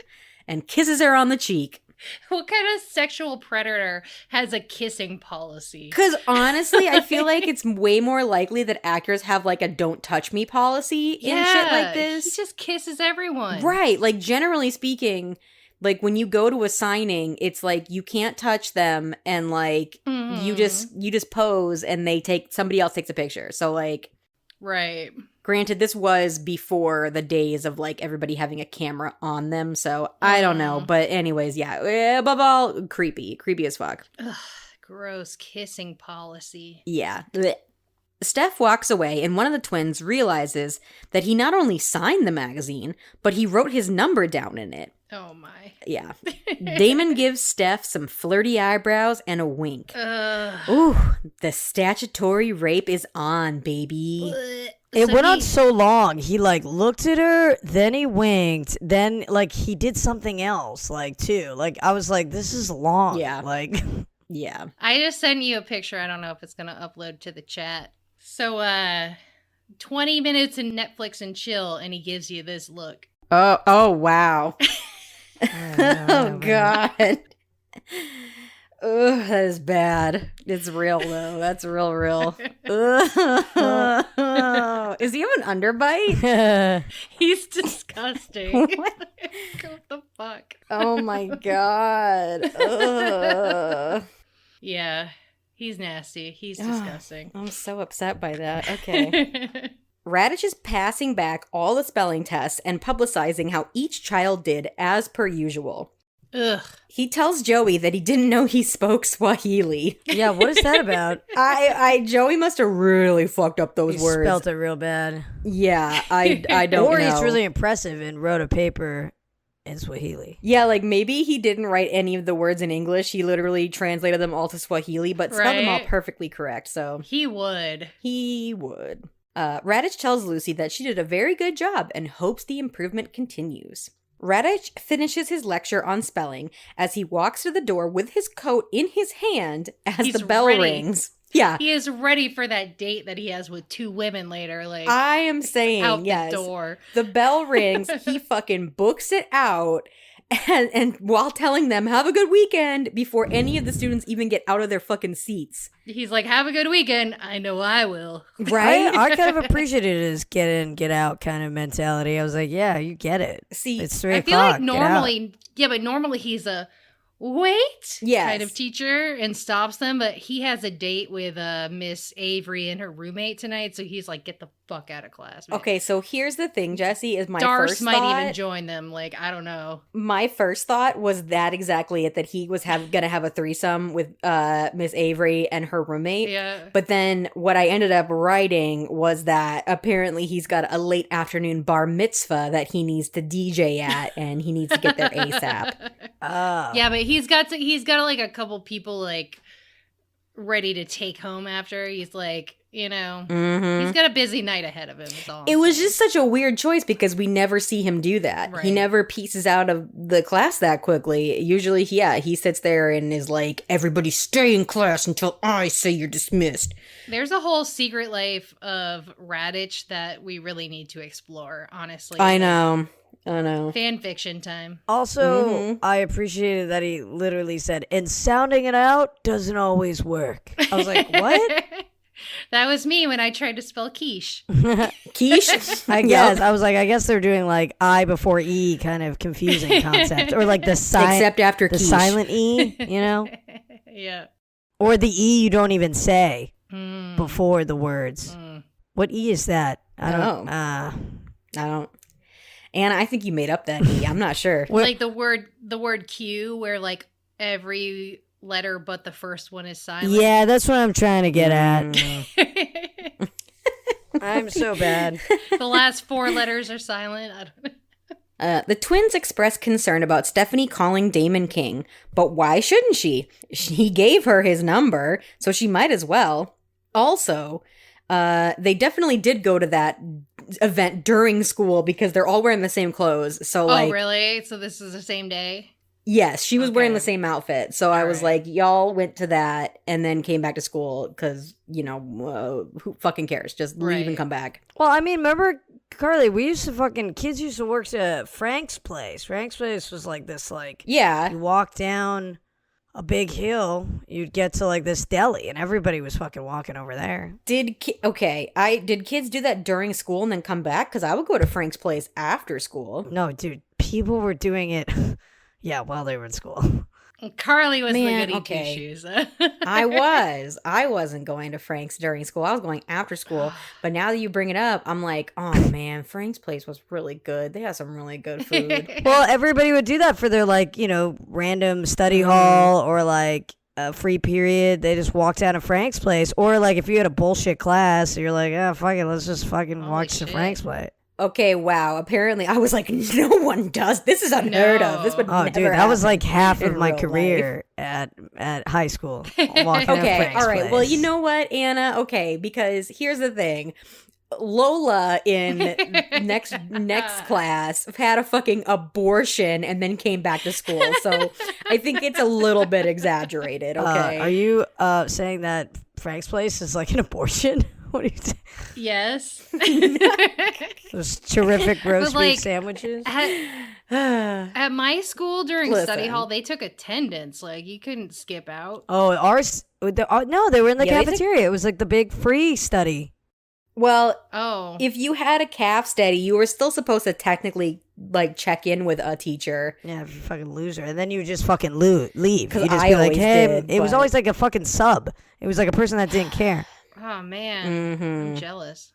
And kisses her on the cheek. What kind of sexual predator has a kissing policy? Because honestly, I feel like it's way more likely that actors have like a don't touch me policy in shit like this. He just kisses everyone. Right. Like generally speaking, like when you go to a signing, it's like you can't touch them and like you just pose and somebody else takes a picture. So like Right. granted, this was before the days of like everybody having a camera on them, so I don't know. But anyways, yeah, above all, creepy as fuck. Ugh, gross kissing policy. Yeah. Blech. Steph walks away, and one of the twins realizes that he not only signed the magazine, but he wrote his number down in it. Oh my. Yeah. Damon gives Steph some flirty eyebrows and a wink. Ugh. Ooh, the statutory rape is on, baby. It So went on he- so long. He like looked at her, then he winked, then like he did something else, like too. Like I was like, this is long. Yeah. Like Yeah. I just sent you a picture. I don't know if it's going to upload to the chat. So, 20 minutes in Netflix and chill, and he gives you this look. Oh wow. Oh God. Ugh, that is bad. It's real though. That's real. Ugh. Is he have an underbite? He's disgusting. What? What the fuck? Oh my God. Ugh. Yeah, he's nasty. He's disgusting. I'm so upset by that. Okay. Radish is passing back all the spelling tests and publicizing how each child did as per usual. Ugh. He tells Joey that he didn't know he spoke Swahili. yeah, what is that about? Joey must have really fucked up those He words. spelt it real bad. Yeah, I don't Or know. he's really impressive and wrote a paper in Swahili. Yeah, like maybe he didn't write any of the words in English. He literally translated them all to Swahili, but spelled them all Right. perfectly correct. So He would. he would. Radich tells Lucy that she did a very good job and hopes the improvement continues. Radich finishes his lecture on spelling as he walks to the door with his coat in his hand as He's the bell ready. rings. Yeah. He is ready for that date that he has with 2 women later. Like, I am saying, out yes. the door. The bell rings, he fucking books it out, and while telling them, have a good weekend, before any of the students even get out of their fucking seats. He's like, have a good weekend. I know I will. Right? I kind of appreciated his get in, get out kind of mentality. I was like, yeah, you get it. See, It's 3 I o'clock. feel like get out. normally, yeah, but normally he's a wait Yes. kind of teacher and stops them. But he has a date with Miss Avery and her roommate tonight. So he's like, get the fuck out of class. Man. Okay, so here's the thing, Jesse, is my Darce first might thought. even join them. Like, I don't know. My first thought was that exactly it, that he was gonna have a threesome with Miss Avery and her roommate. Yeah. But then what I ended up writing was that apparently he's got a late afternoon bar mitzvah that he needs to DJ at, and he needs to get there ASAP. Yeah, but he's got like a couple people like ready to take home after. He's like, you know, Mhm. he's got a busy night ahead of him. Is all I'm It was saying. just such a weird choice because we never see him do that. He Right. never pieces out of the class that quickly. Usually, he sits there and is like, everybody stay in class until I say you're dismissed. There's a whole secret life of Radich that we really need to explore, honestly. I know. Fan fiction time. Also, Mhm. I appreciated that he literally said, and sounding it out doesn't always work. I was like, what? That was me when I tried to spell quiche. Quiche? I Yep. guess. I was like, I guess they're doing like I before E kind of confusing concept. Or like the, Except after the quiche. silent E, you know? Yeah. Or the E you don't even say Mm. before the words. Mm. What E is that? I don't. I don't. Anna, I think you made up that E. I'm not sure. What- Like the word Q, where like every letter but the first one is silent. Yeah, that's what I'm trying to get at. Mm. I'm so bad. The last 4 letters are silent. I don't know. The twins express concern about Stephanie calling Damon King, but why shouldn't she? He gave her his number, so she might as well. Also, they definitely did go to that event during school because they're all wearing the same clothes. So, like, Oh, really? So this is the same day? yes, she was wearing Okay. the same outfit. So I was Alright. like, y'all went to that and then came back to school because, who fucking cares? Just leave and Right. come back. Well, I mean, remember, Carly, kids used to work at Frank's place. Frank's place was like this, like, Yeah. you walk down a big hill, you'd get to like this deli, and everybody was fucking walking over there. Did kids do that during school and then come back? Because I would go to Frank's place after school. No, dude, people were doing it, yeah, while they were in school. Carly was Man, the goody okay. two-shoes. I wasn't going to Frank's during school. I was going after school. But now that you bring it up, I'm like, oh man, Frank's place was really good. They had some really good food. Well, everybody would do that for their, like, random study hall or like a free period. They just walked down to Frank's place. Or like if you had a bullshit class, you're like, oh, fuck it, let's just fucking Holy watch the shit. Frank's place. Okay, wow. Apparently, I was like, no one does. This is unheard of. This would Oh, never dude, that was happen like half in of my real career at high school. Walking to Okay, Frank's all right. Well, place. you know what, Anna? Okay, because here's the thing. Lola in next class had a fucking abortion and then came back to school. So I think it's a little bit exaggerated, okay? Are you saying that Frank's place is like an abortion? What do you think? Yes. Those terrific roast like, beef sandwiches? At my school during study Listen. hall, they took attendance. Like, you couldn't skip out. Oh, ours. No, they were in the Yeah, they took- cafeteria. It was like the big free study. Well, Oh. if you had a calf study, you were still supposed to technically like check in with a teacher. Yeah, you fucking loser. And then you just fucking leave. 'Cause You just I be like, always hey, did, it was but- always like a fucking sub. It was like a person that didn't care. Oh, man. Mm-hmm. I'm jealous.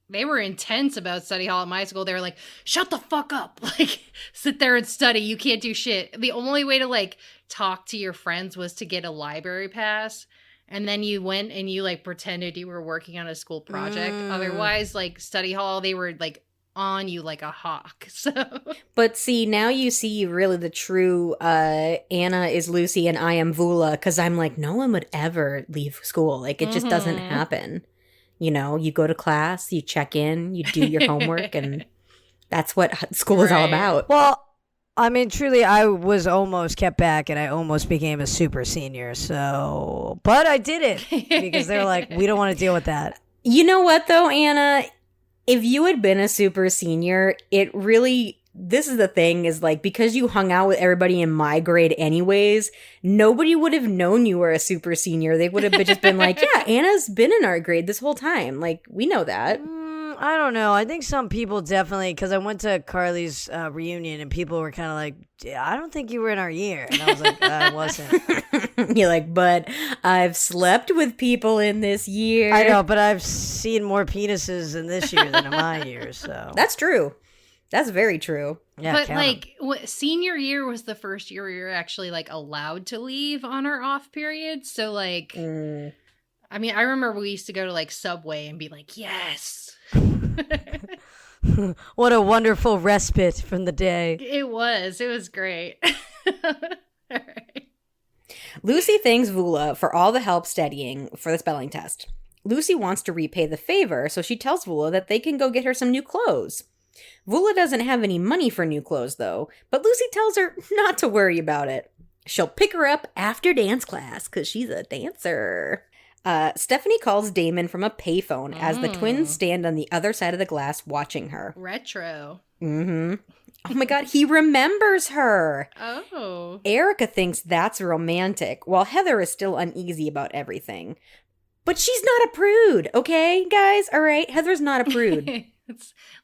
They were intense about study hall at my school. They were like, shut the fuck up. Like, sit there and study. You can't do shit. The only way to, like, talk to your friends was to get a library pass. And then you went and you, like, pretended you were working on a school project. Otherwise, like, study hall, they were, like, on you like a hawk. So But see, now you see really the true Anna is Lucy and I am Vula, because I'm like, no one would ever leave school. Like, it just doesn't happen. You know, you go to class, you check in, you do your homework, and that's what school is all Right. about. Well, I mean, truly, I was almost kept back, and I almost became a super senior. So, but I did it because they're like, we don't want to deal with that. You know what, though, Anna? If you had been a super senior, it really, this is the thing, is like, because you hung out with everybody in my grade anyways, nobody would have known you were a super senior. They would have just been like, yeah, Anna's been in our grade this whole time. Like, we know that. I don't know. I think some people definitely, because I went to Carly's reunion and people were kind of like, "Yeah, I don't think you were in our year." And I was like, I wasn't. You're like, but I've slept with people in this year. I know, but I've seen more penises in this year than in my year. So That's true. That's very true. yeah, but count 'em. like senior year was the first year we were actually like allowed to leave on our off period. So like I mean, I remember we used to go to like Subway and be like, yes. What a wonderful respite from the day. It was great. All right. Lucy thanks Vula for all the help studying for the spelling test. Lucy wants to repay the favor, so she tells Vula that they can go get her some new clothes. Vula doesn't have any money for new clothes, though, but Lucy tells her not to worry about it. She'll pick her up after dance class, because she's a dancer. Stephanie calls Damon from a payphone as the twins stand on the other side of the glass watching her. Retro. Oh my god, he remembers her! Oh. Erica thinks that's romantic, while Heather is still uneasy about everything. But she's not a prude, okay, guys? All right, Heather's not a prude.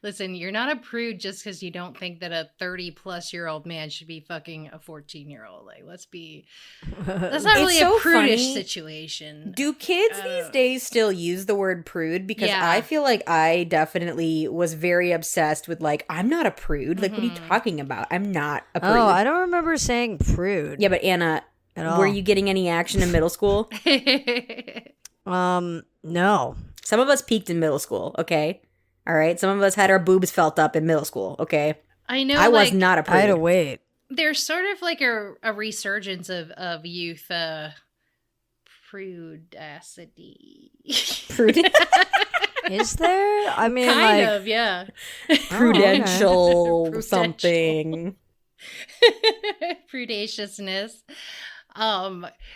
Listen, you're not a prude just because you don't think that a 30-plus-year-old man should be fucking a 14-year-old. Like, that's not really It's so a prudish funny. situation. Do kids these days still use the word prude? Because Yeah. I feel like I definitely was very obsessed with, like, I'm not a prude. Like, what are you talking about? I'm not a prude. Oh, I don't remember saying prude. Yeah, but Anna, At all. were you getting any action in middle school? No. Some of us peaked in middle school, okay? All right? Some of us had our boobs felt up in middle school, okay? I know, I was like, not a I had to prude. wait. there's sort of like a resurgence of youth prudacity. Prude- Is there? I mean, Kind like, of, yeah. prudential Prudential. something. Prudatiousness.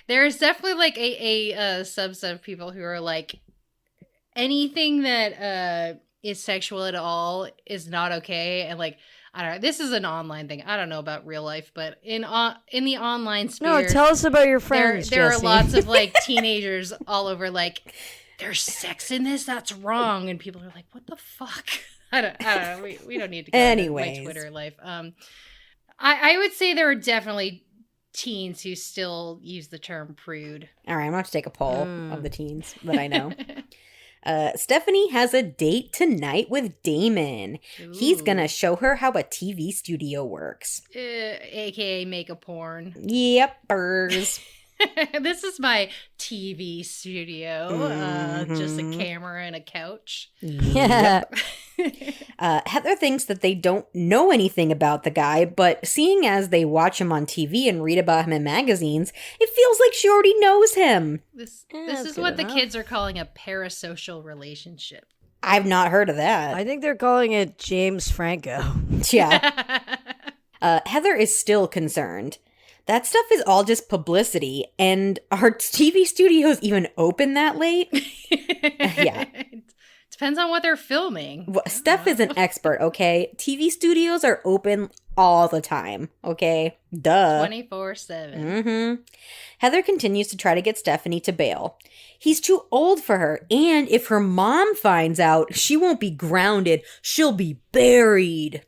There's definitely like a subset of people who are like, anything that is sexual at all is not okay, and like, I don't know, this is an online thing, I don't know about real life, but in the online sphere, no, tell us about your there, friends, there are Jesse. lots of like teenagers all over like, there's sex in this, that's wrong, and people are like, what the fuck? I don't know, we don't need to go Anyways. into my Twitter life. I would say there are definitely teens who still use the term prude. All right, I'm going to have to take a poll of the teens that I know. Stephanie has a date tonight with Damon. He's Ooh. going to show her how a TV studio works. AKA make a porn. Yepers. This is my TV studio. Just a camera and a couch. Yeah. Heather thinks that they don't know anything about the guy, but seeing as they watch him on TV and read about him in magazines, it feels like she already knows him. This that's is good what the enough. kids are calling a parasocial relationship. I've not heard of that. I think they're calling it James Franco. Yeah. Heather is still concerned. That stuff is all just publicity, and are TV studios even open that late? Yeah. Depends on what they're filming. Well, Steph is an expert, okay? TV studios are open all the time, okay? Duh. 24/7. Heather continues to try to get Stephanie to bail. He's too old for her, and if her mom finds out, she won't be grounded. She'll be buried.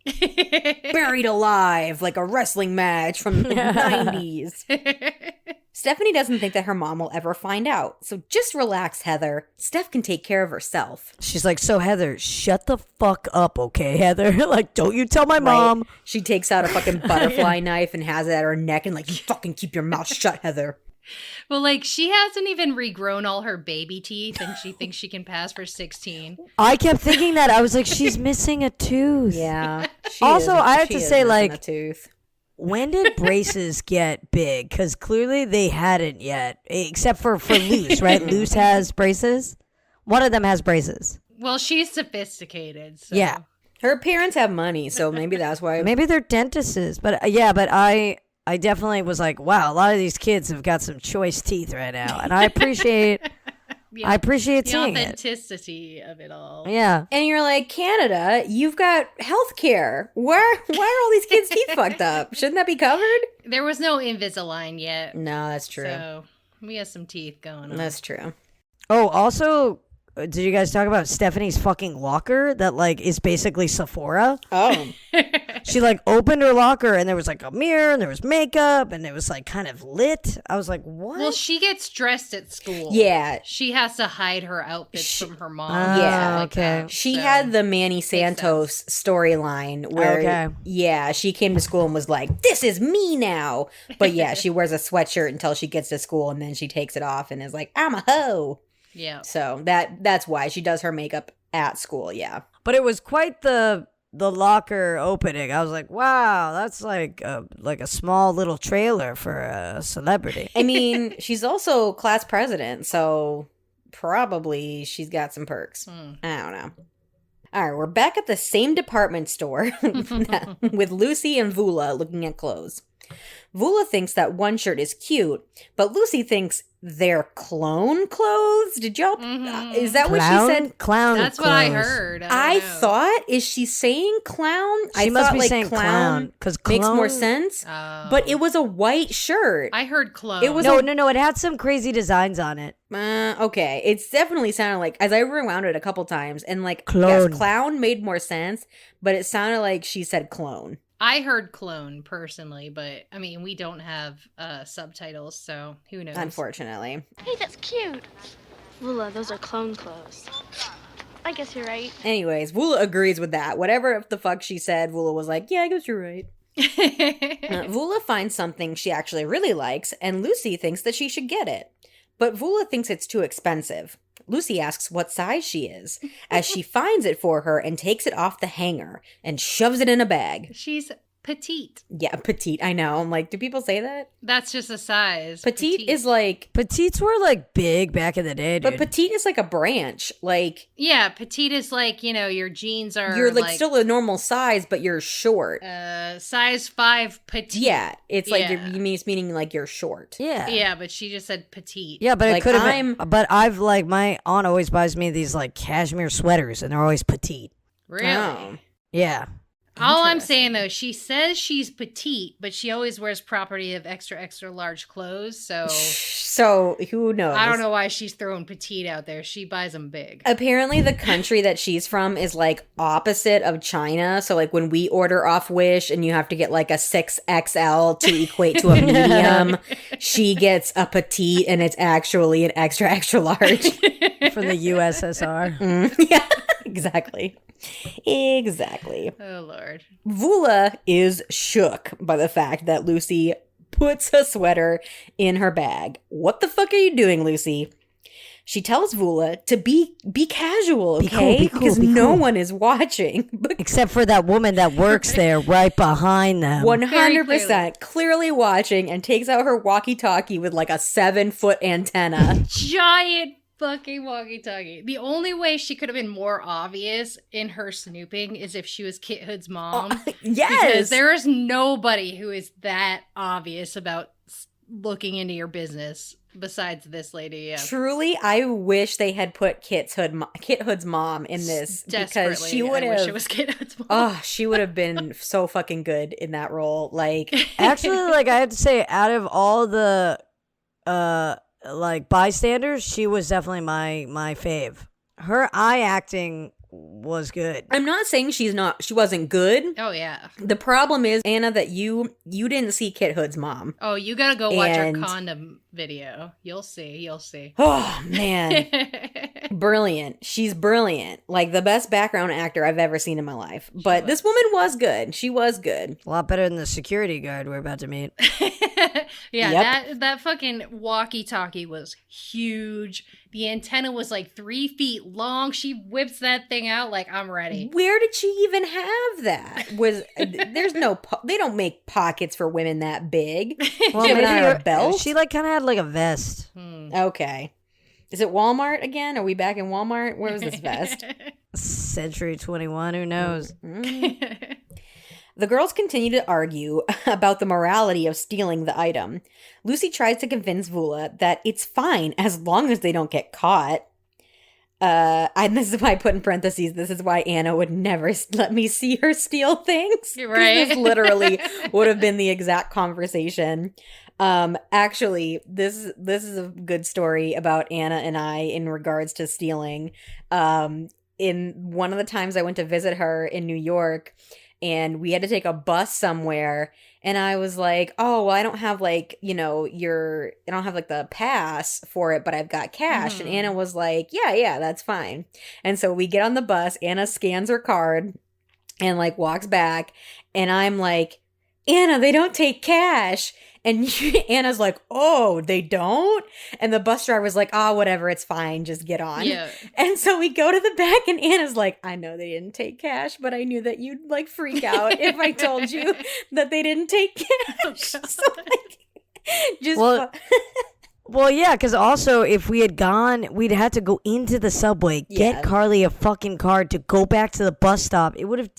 Buried alive, like a wrestling match from the 90s. Stephanie doesn't think that her mom will ever find out, so just relax, Heather. Steph can take care of herself. She's like, so Heather, shut the fuck up, okay, Heather? Like, don't you tell my mom. Right? She takes out a fucking butterfly knife and has it at her neck and like, you fucking keep your mouth shut, Heather. Well, like, she hasn't even regrown all her baby teeth, and she thinks she can pass for 16. I kept thinking that. I was like, she's missing a tooth. Yeah. Also, I have she to is say, missing like, a tooth. when did braces get big? Because clearly they hadn't yet, except for Luce, right? Luce has braces. One of them has braces. Well, she's sophisticated, so. Yeah. Her parents have money, so maybe that's why. Maybe they're dentists, but yeah, but I definitely was like, wow, a lot of these kids have got some choice teeth right now, and I appreciate The seeing it. authenticity of it all. Yeah. And you're like, Canada, you've got health care. Why are all these kids' teeth fucked up? Shouldn't that be covered? There was no Invisalign yet. No, that's true. So we have some teeth going on. That's true. Oh, also, did you guys talk about Stephanie's fucking locker that like is basically Sephora? Oh. She like opened her locker and there was like a mirror and there was makeup and it was like kind of lit. I was like, what? Well, she gets dressed at school. Yeah. She has to hide her outfits from her mom. Ah, and yeah. stuff like okay. that. She So- had the Manny Santos storyline where, Okay. yeah, she came to school and was like, this is me now. But yeah, she wears a sweatshirt until she gets to school and then she takes it off and is like, I'm a hoe. Yeah. So that's why she does her makeup at school, yeah. But it was quite the locker opening. I was like, wow, that's like a small little trailer for a celebrity. I mean, she's also class president, so probably she's got some perks. I don't know. All right, we're back at the same department store with Lucy and Vula looking at clothes. Vula thinks that one shirt is cute, but Lucy thinks they're clone clothes. Did y'all? Is that what she said? Clown. That's what I clothes. heard. I don't know. thought, is she saying clown? She I must thought, be like, saying clown because makes more sense. Oh. But it was a white shirt. I heard clone. It was No. It had some crazy designs on it. Okay, it's definitely sounded like, as I rewound it a couple times, and like, Clone. yes, clown made more sense, but it sounded like she said clone. I heard clone personally, but I mean, we don't have subtitles, so who knows? Unfortunately. Hey, that's cute. Lula, those are clone clothes. I guess you're right. Anyways, Vula agrees with that. Whatever the fuck she said, Vula was like, yeah, I guess you're right. Vula finds something she actually really likes, and Lucy thinks that she should get it. But Vula thinks it's too expensive. Lucy asks what size she is, as she finds it for her and takes it off the hanger and shoves it in a bag. She's petite. Yeah, petite, I know. I'm like, do people say that? That's just a size. Petite is like, Petites were like big back in the day, dude. but petite is like a branch. Like, Yeah, petite is like, your jeans are you're like still a normal size, but you're short. size 5 petite. Yeah, it's like Yeah. meaning like you're short. yeah. Yeah, but she just said petite. Yeah, but Like, it could have been. But I've like my aunt always buys me these like cashmere sweaters, and they're always petite. Really? Oh. Yeah. All I'm saying though, she says she's petite, but she always wears property of extra, extra large clothes. So So who knows? I don't know why she's throwing petite out there. She buys them big. Apparently, the country that she's from is like opposite of China. So, like when we order off Wish and you have to get like a 6XL to equate to a medium, she gets a petite and it's actually an extra, extra large. From the USSR. Yeah, exactly. Exactly. Oh Lord. Vula is shook by the fact that Lucy puts a sweater in her bag. What the fuck are you doing, Lucy? She tells Vula to be casual, Be cool, okay? be cool, because be no cool. one is watching. But Except for that woman that works there right behind them. 100% clearly watching and takes out her walkie-talkie with like a 7-foot antenna. Giant fucking walkie-talkie. The only way she could have been more obvious in her snooping is if she was Kit Hood's mom. Yes. Because there is nobody who is that obvious about looking into your business besides this lady. Yeah. Truly, I wish they had put Kit Hood's mom in this because Desperately, she would I wish it have. was Kit Hood's mom. Oh, she would have been so fucking good in that role. Like, Actually, like I have to say, out of all the like bystanders, she was definitely my fave. Her eye acting was good. I'm not saying she wasn't good. Oh yeah. The problem is, Anna, that you didn't see Kit Hood's mom. Oh, you gotta go watch And- our condom video. You'll see. Oh man. Brilliant. She's brilliant. Like the best background actor I've ever seen in my life. But this woman was good. She was good. A lot better than the security guard we're about to meet. Yeah, that fucking walkie-talkie was huge. The antenna was like 3 feet long. She whips that thing out like, I'm ready. Where did she even have that? There's no they don't make pockets for women that big. Well, She have it on maybe her belt? she like kind of had like a vest. Okay. Is it Walmart again? Are we back in Walmart? Where was this vest? Century 21, who knows? The girls continue to argue about the morality of stealing the item. Lucy tries to convince Vula that it's fine as long as they don't get caught. And this is why I put in parentheses, this is why Anna would never let me see her steal things. 'Cause Right. This literally would have been the exact conversation. Actually, this is a good story about Anna and I in regards to stealing. In one of the times I went to visit her in New York, and we had to take a bus somewhere, and I was like, oh, well, I don't have like, I don't have like the pass for it, but I've got cash. And Anna was like, yeah, that's fine. And so we get on the bus, Anna scans her card and like walks back, and I'm like, Anna, they don't take cash. And Anna's like, oh, they don't? And the bus driver's like, oh, whatever, it's fine, just get on. Yeah. And so we go to the back, and Anna's like, I know they didn't take cash, but I knew that you'd like freak out if I told you that they didn't take cash. So like, just Well, Well, yeah, because also if we had gone, we'd had to go into the subway, Yeah. get Carly a fucking card to go back to the bus stop. It would have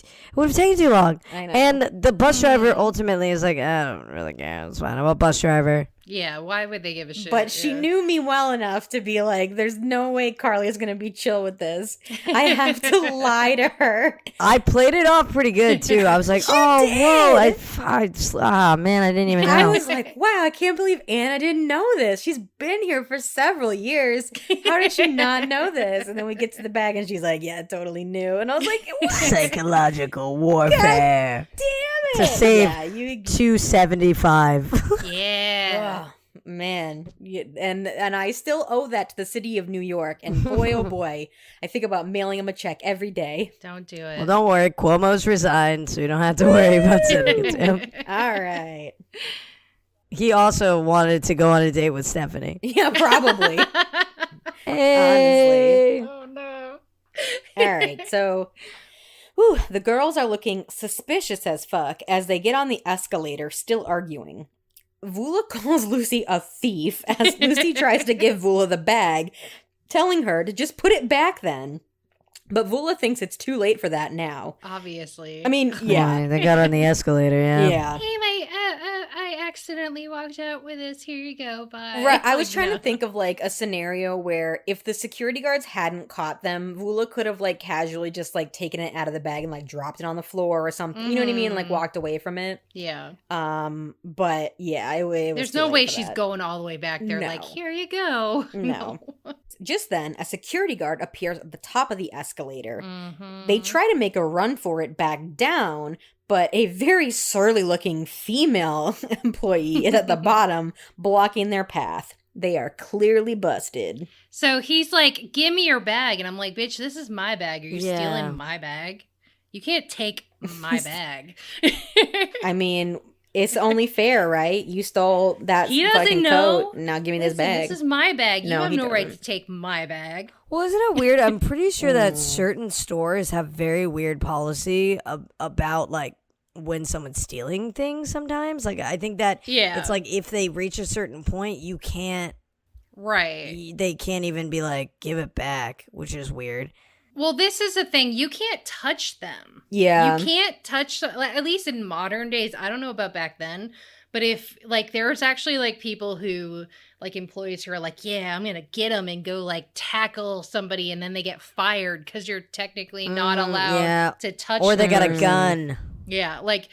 taken too long. I know. And the bus driver ultimately is like, I don't really care. It's fine. I'm a bus driver. Yeah, why would they give a shit? But she Yeah. knew me well enough to be like, there's no way Carly is going to be chill with this. I have to lie to her. I played it off pretty good too. I was like, You oh, whoa, did. man, I didn't even know. I was like, wow, I can't believe Anna didn't know this. She's been here for several years. How did she not know this? And then we get to the bag and she's like, yeah, I totally knew. And I was like, what? Psychological warfare Damn it. to save Yeah, you 275. Yeah. Oh, man. And I still owe that to the city of New York. And boy, oh boy, I think about mailing him a check every day. Don't do it. Well, don't worry. Cuomo's resigned, so you don't have to worry about sending it to him. All right. He also wanted to go on a date with Stephanie. Yeah, probably. Hey. Oh no. All right. So, whew, the girls are looking suspicious as fuck as they get on the escalator, still arguing. Vula calls Lucy a thief as Lucy tries to give Vula the bag, telling her to just put it back then. But Vula thinks it's too late for that now. Obviously. I mean, yeah. Right, they got on the escalator, yeah. Yeah. Hey, I accidentally walked out with this. Here you go. Bye. Right. I was Like, trying no. to think of like a scenario where if the security guards hadn't caught them, Vula could have like casually just like taken it out of the bag and like dropped it on the floor or something. You know what I mean? Like walked away from it. Yeah. But yeah, it was There's too no late way for she's that. going all the way back there. No. Like, here you go. No. Just then, a security guard appears at the top of the escalator. Mhm. They try to make a run for it back down, but a very surly looking female employee is at the bottom, blocking their path. They are clearly busted. So he's like, give me your bag. And I'm like, bitch, this is my bag. Are you Yeah. stealing my bag? You can't take my bag. I mean, it's only fair, right? You stole that He doesn't fucking know. coat. Now give me this Listen, bag. This is my bag. You No, have he no right doesn't. to take my bag. Well, isn't it weird? I'm pretty sure that certain stores have very weird policy about, like, when someone's stealing things sometimes. Like, I think that Yeah. it's like if they reach a certain point, you can't, Right. they can't even be like, give it back, which is weird. Well, this is the thing. You can't touch them. Yeah. You can't touch, like, at least in modern days. I don't know about back then. But if, like, there's actually, like, people who, like, employees who are like, yeah, I'm going to get them and go, like, tackle somebody. And then they get fired because you're technically not allowed yeah. to touch Or they them. got a gun. Yeah, like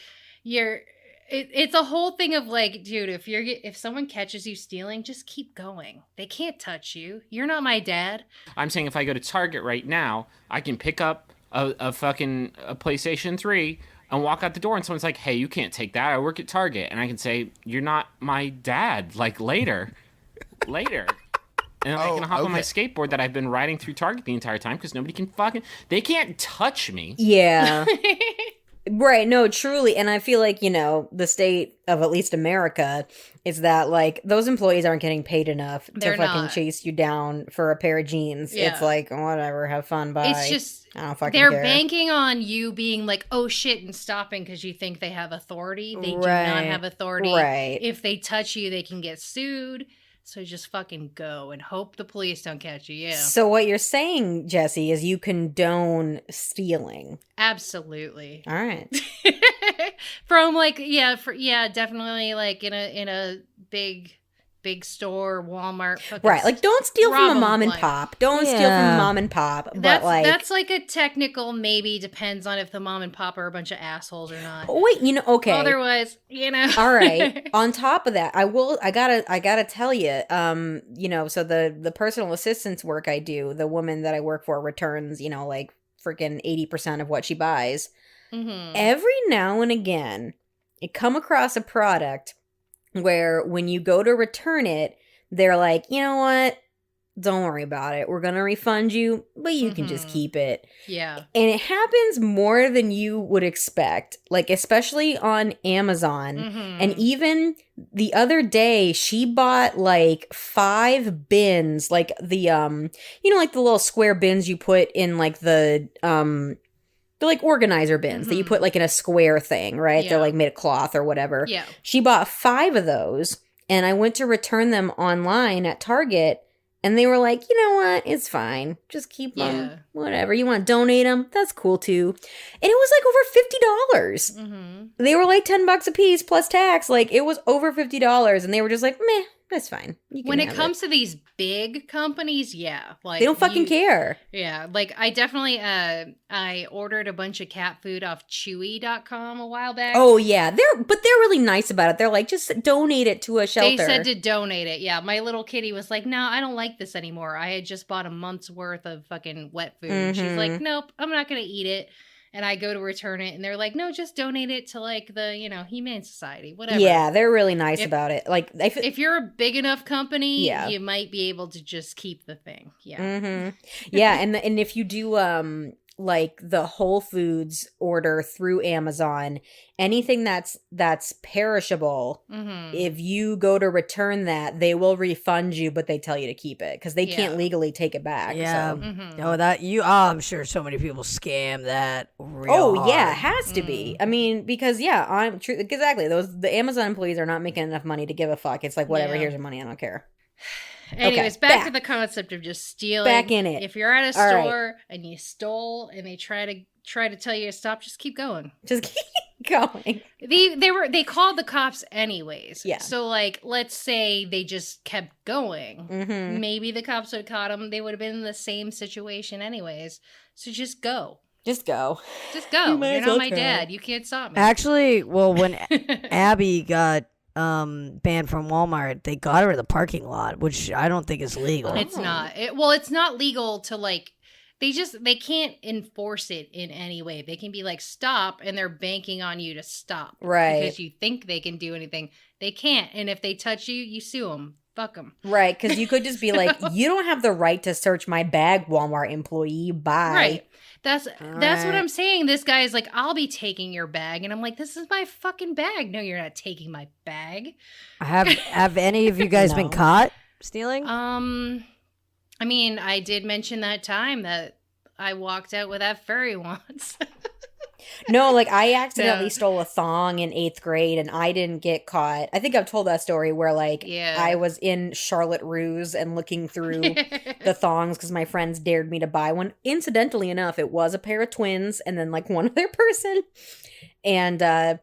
it's a whole thing of like, dude, if someone catches you stealing, just keep going. They can't touch you. You're not my dad. I'm saying if I go to Target right now, I can pick up a PlayStation 3 and walk out the door and someone's like, hey, you can't take that. I work at Target. And I can say, you're not my dad. Like later. and I can hop on my skateboard that I've been riding through Target the entire time because nobody can they can't touch me. Yeah. Right, no, truly. And I feel like, the state of at least America is that, like, those employees aren't getting paid enough They're to fucking not. chase you down for a pair of jeans. Yeah. It's like, whatever, have fun, bye. It's just, I don't fucking they're care. banking on you being like, oh shit, and stopping because you think they have authority. They do not Right. have authority. Right. If they touch you, they can get sued. So just fucking go and hope the police don't catch you. Yeah. So what you're saying, Jesse, is you condone stealing. Absolutely. All right. From like, definitely like in a big store, Walmart. fucking Right, like don't steal rob from a 'em mom and blind. pop. Don't steal from a Yeah. mom and pop. But That's like a technical maybe, depends on if the mom and pop are a bunch of assholes or not. oh, wait, okay. Otherwise, All right. On top of that, I gotta tell you, so the personal assistance work I do, the woman that I work for returns, like freaking 80% of what she buys. Mhm. Every now and again, I come across a product where when you go to return it, they're like, you know what? Don't worry about it. We're going to refund you, but you can just Mhm. keep it. Yeah. And it happens more than you would expect, like especially on Amazon. Mhm. And even the other day, she bought like 5 bins, like the like the little square bins you put in like the like organizer bins that you Mhm. put like in a square thing, right? Yeah. They're like made of cloth or whatever. Yeah. She bought 5 of those, and I went to return them online at Target, and they were like, you know what? It's fine. Just keep them. Yeah. Whatever. You want to donate them? That's cool too. And it was like over $50. Mhm. They were like $10 a piece plus tax. Like it was over $50, and they were just like, meh, that's fine. You can When it have comes to these big companies, yeah, like they don't fucking care. Yeah, like I definitely I ordered a bunch of cat food off chewy.com a while back. Oh yeah, they're really nice about it. They're like, just donate it to a shelter. They said to donate it. Yeah, my little kitty was like, "No, I don't like this anymore. I had just bought a month's worth of fucking wet food." She's like, "Nope, I'm not going to eat it." And I go to return it, and they're like, "No, just donate it to like the, Humane Society, whatever." Yeah, they're really nice If- about it. Like If you're a big enough company, Yeah. you might be able to just keep the thing. Yeah. Mm-hmm. Yeah, and if you do like the Whole Foods order through Amazon, anything that's perishable, Mm-hmm. if you go to return that, they will refund you, but they tell you to keep it because they can't Yeah. legally take it back. Yeah. So. Mm-hmm. I'm sure so many people scam that real Oh yeah, it hard. has to be. I mean, because I'm true. Exactly. The Amazon employees are not making enough money to give a fuck. It's like whatever. Yeah. Here's your money. I don't care. Anyways, Okay, back to the concept of just stealing. Back in it. If you're at a All right. store and you stole and they try to tell you to stop, just keep going. Just keep going. They called the cops anyways. Yeah. So like, let's say they just kept going. Mm-hmm. Maybe the cops would have caught them. They would have been in the same situation anyways. So just go. Just go. Just go. You might You're as not well my try. dad. You can't stop me. Actually, well, when Abby got banned from Walmart, they got her in the parking lot, which I don't think is legal. It's not. It's not legal to like. They can't enforce it in any way. They can be like stop, and they're banking on you to stop, Right. Because you think they can do anything. They can't, and if they touch you, you sue them. Fuck them. Right, because you could just be like, you don't have the right to search my bag, Walmart employee. Bye. Right. That's what right. I'm saying. This guy is like, I'll be taking your bag, and I'm like, this is my fucking bag. No, you're not taking my bag. Have any of you guys been No. caught stealing? I mean, I did mention that time that I walked out with that furry once. No, like I accidentally Yeah. stole a thong in 8th grade and I didn't get caught. I think I've told that story where like Yeah. I was in Charlotte Ruse and looking through the thongs because my friends dared me to buy one. Incidentally enough, it was a pair of twins and then like one other person. And I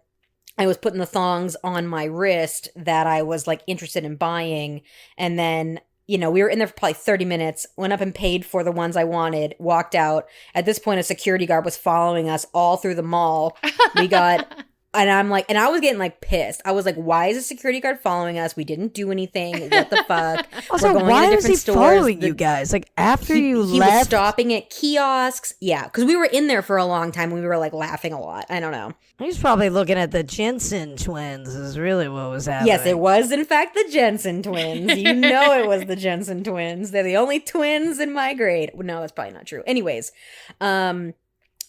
was putting the thongs on my wrist that I was like interested in buying. And then, we were in there for probably 30 minutes, went up and paid for the ones I wanted, walked out. At this point, a security guard was following us all through the mall. We got And I'm like, and I was getting like pissed. I was like, why is a security guard following us? We didn't do anything. What the fuck? Also, why is he following you guys? Like after you he left, was stopping at kiosks. Yeah, because we were in there for a long time. We were like laughing a lot. I don't know. he's probably looking at the Jensen twins. Is really what was happening. Yes, it was in fact the Jensen twins. You know it was the Jensen twins. They're the only twins in my grade. No, that's probably not true. Anyways,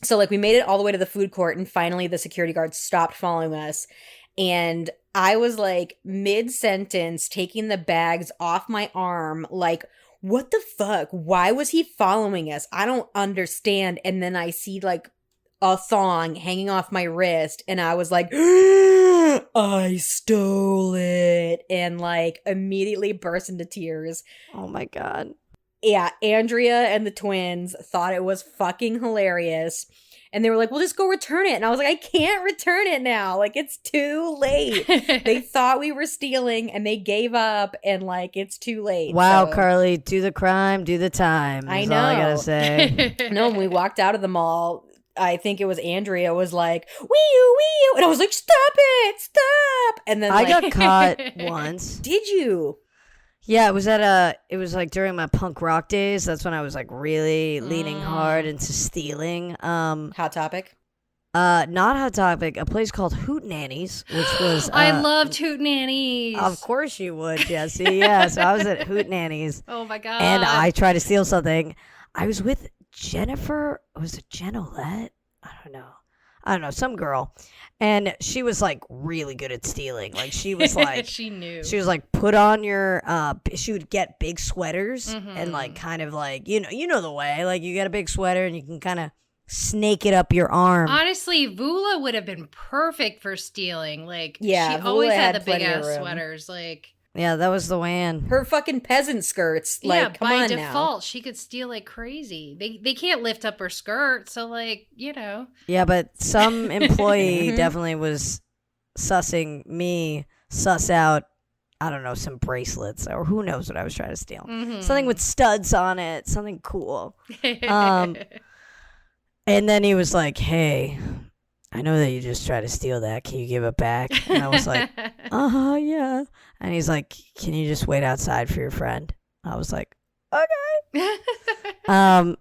so like we made it all the way to the food court and finally the security guard stopped following us. And I was like mid-sentence taking the bags off my arm like, what the fuck? Why was he following us? I don't understand. And then I see like a thong hanging off my wrist and I was like, I stole it. And like immediately burst into tears. Oh my God. Yeah, Andrea and the twins thought it was fucking hilarious. And they were like, well, just go return it. And I was like, I can't return it now. Like, it's too late. They thought we were stealing and they gave up and like, it's too late. Wow, So, Carly, do the crime, do the time. I That's all I know. gotta say. no, when we walked out of the mall, I think it was Andrea was like, wee-oo, wee-oo. And I was like, stop it, stop. And then I like, got caught once. did you? Yeah, it was like during my punk rock days. That's when I was like really leaning hard into stealing. Hot Topic? Not Hot Topic, a place called Hootenannies, which was I loved Hootenannies. Of course you would, Jesse. Yeah, so I was at Hootenannies. Oh my God. And I tried to steal something. I was with Jennifer. Was it Jen Olette? I don't know, some girl. And she was like really good at stealing. Like she was like she knew. She was like, put on your she would get big sweaters and like kind of like you know the way. Like you get a big sweater and you can kind of snake it up your arm. Honestly, Vula would have been perfect for stealing. Like, Yeah, she Vula always had had the big plenty of ass room. sweaters. Like, Yeah, that was the one. Her fucking peasant skirts. Like, yeah, come by on default, now. she could steal like crazy. They can't lift up her skirt, so like, you know. Yeah, but some employee definitely was sussing me, suss out, I don't know, some bracelets or who knows what I was trying to steal. Something with studs on it, something cool. And then he was like, hey, I know that you just tried to steal that. Can you give it back? And I was like, yeah. And he's like, can you just wait outside for your friend? I was like, okay.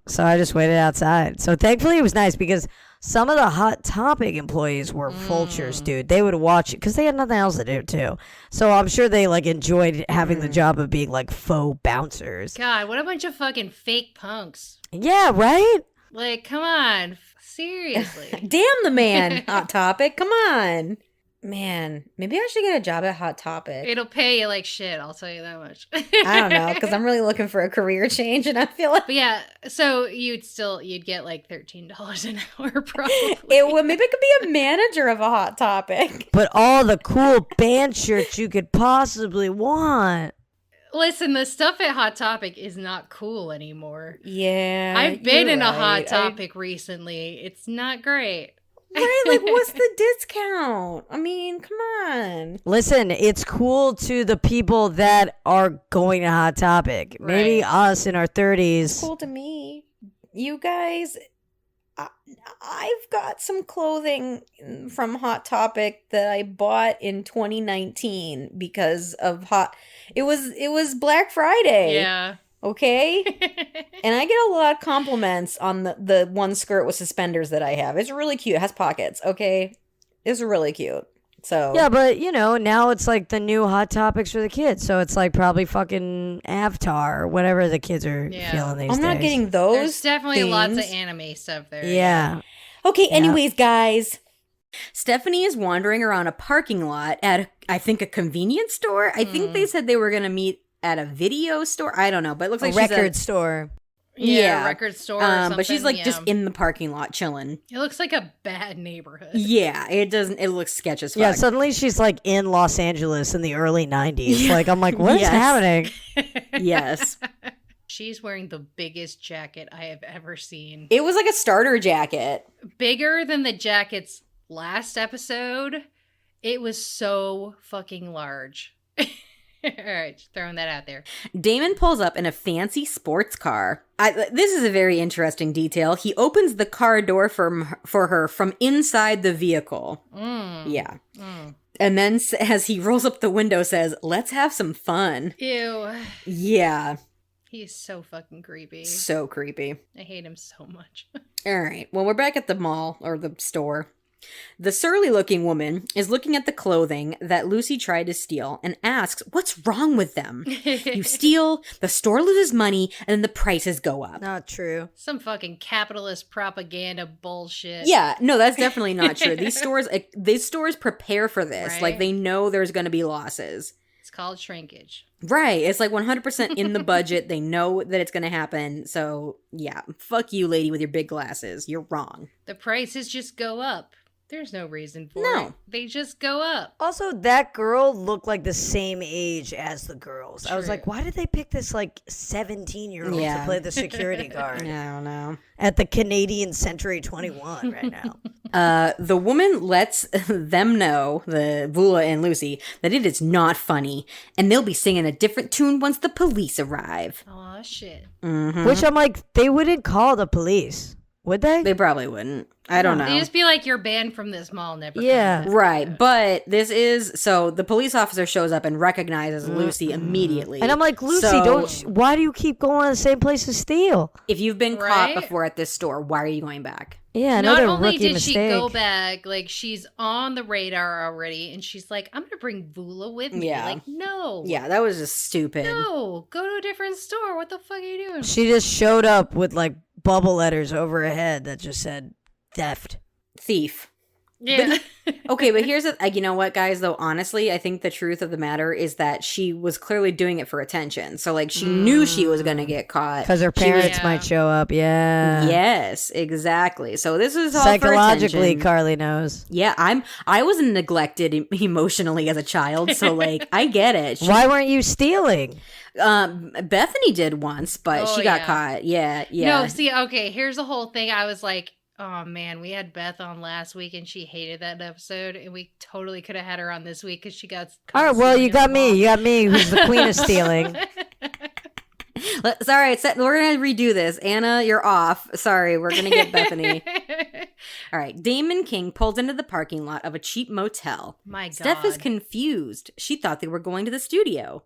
So I just waited outside. So thankfully it was nice because some of the Hot Topic employees were vultures, dude. They would watch it because they had nothing else to do too. So I'm sure they like enjoyed having the job of being like faux bouncers. God, what a bunch of fucking fake punks. Yeah, right? Like, come on. Seriously. Damn the man, Hot Topic. Come on. Man, maybe I should get a job at Hot Topic. It'll pay you like shit, I'll tell you that much. I don't know, because I'm really looking for a career change, and I feel like But yeah, so you'd get like $13 an hour probably. it would. Maybe I could be a manager of a Hot Topic. But all the cool band shirts you could possibly want. Listen, the stuff at Hot Topic is not cool anymore. Yeah, I've been you're in a right. Hot Topic recently. It's not great. Right, like what's the discount? I mean, come on. Listen, it's cool to the people that are going to Hot Topic. Maybe Right. us in our 30s. Cool to me. You guys, I've got some clothing from Hot Topic that I bought in 2019 because of It was Black Friday. Yeah. Okay? And I get a lot of compliments on the one skirt with suspenders that I have. It's really cute. It has pockets, okay? It's really cute. So Yeah, but now it's like the new Hot Topics for the kids. So it's like probably fucking Avatar or whatever the kids are Yeah. feeling these I'm days. not getting those. There's definitely lots of things. anime stuff there. Yeah. Okay, anyways, guys. Stephanie is wandering around a parking lot at, I think, a convenience store. I think they said they were going to meet at a video store. I don't know, but it looks A like record she's store. Yeah, record store or something. but she's like yeah. just in the parking lot chilling. It looks like a bad neighborhood. Yeah, it looks sketch as fuck. Yeah, suddenly she's like in Los Angeles in the early 90s. Like, I'm like, what is Yes. happening? Yes. She's wearing the biggest jacket I have ever seen. It was like a starter jacket. Bigger than the jackets last episode. It was so fucking large. All right, just throwing that out there. Damon pulls up in a fancy sports car. This is a very interesting detail. He opens the car door for her from inside the vehicle. Yeah. And then as he rolls up the window says, "Let's have some fun." Ew. Yeah. He's so fucking creepy. So creepy. I hate him so much. All right. Well, we're back at the mall or the store. The surly-looking woman is looking at the clothing that Lucy tried to steal and asks, "What's wrong with them? You steal, the store loses money, and then the prices go up." Not true. Some fucking capitalist propaganda bullshit. Yeah, no, that's definitely not true. These stores prepare for this. Right. Like, they know there's going to be losses. It's called shrinkage. Right. It's like 100% in the budget. They know that it's going to happen. So, yeah, fuck you, lady with your big glasses. You're wrong. The prices just go up. There's no reason for No. it. They just go up. Also, that girl looked like the same age as the girls. I was True. like, why did they pick this like 17-year-old Yeah. to play the security guard I don't know. at the Canadian Century 21 right now? The woman lets them know, the Vula and Lucy, that it is not funny, and they'll be singing a different tune once the police arrive. Aw, shit. Which I'm like, they wouldn't call the police, would they? They probably wouldn't. I don't know. They just be like, you're banned from this mall. Never. Yeah. Right, but this is so the police officer shows up and recognizes Lucy immediately. And I'm like, Lucy, So, why do you keep going to the same place to steal? if you've been Right? caught before at this store, why are you going back? Yeah, Not another only rookie did mistake. she go back, like she's on the radar already, and she's like, I'm gonna bring Vula with me. Yeah. Like, no. Yeah, that was just stupid. No, go to a different store. What the fuck are you doing? She just showed up with like bubble letters over her head that just said theft. Thief. Yeah. Okay, but here's you know what, guys, though, honestly, I think the truth of the matter is that she was clearly doing it for attention. So, like, she knew she was going to get caught. Because her She was- parents might show up. Yeah. Yes, exactly. So this is all Psychologically, for attention. Carly knows. Yeah, I wasn't neglected emotionally as a child, so like I get it. Why weren't you stealing? Bethany did once, but Oh, she got yeah. caught. Yeah. No, see, okay, here's the whole thing. I was like, oh man, we had Beth on last week and she hated that episode, and we totally could have had her on this week because she got. All right, well, you got me. You got me, who's the queen of stealing. Sorry, we're gonna redo this. Anna, you're off. Sorry, we're gonna get Bethany. All right, Damon King pulls into the parking lot of a cheap motel. My God. Steph is confused. She thought they were going to the studio.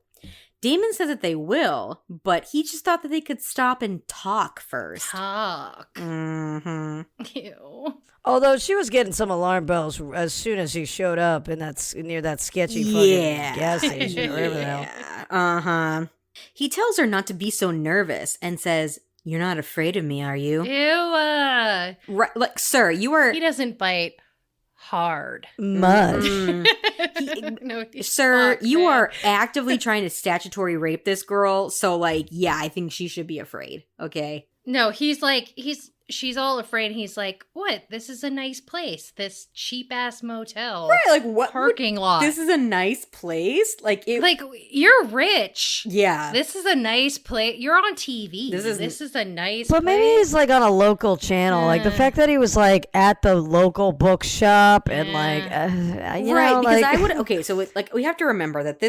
Damon says that they will, but he just thought that they could stop and talk first. Talk. Mm-hmm. Ew. Although she was getting some alarm bells as soon as he showed up, and that's near that sketchy fucking Yeah. gas station. Or whatever the hell. Yeah. Uh-huh. He tells her not to be so nervous and says, "You're not afraid of me, are you?" Ew. Right, like, sir, you are... He doesn't bite hard. Much. Mm. No, he Sir, fucks, you man. are actively trying to statutory rape this girl, so, like, yeah, I think she should be afraid, okay? No, he's like, she's all afraid. And he's like, what? This is a nice place. This cheap ass motel. Right, like, what? Parking lot. This is a nice place? Like, it... like, you're rich. yeah. This is a nice place. You're on TV. This is a nice But maybe place. he's like on a local channel. Like the Uh. fact that he was like at the local bookshop and like, you right, know, because like, I would... Okay, so, like, we have to remember that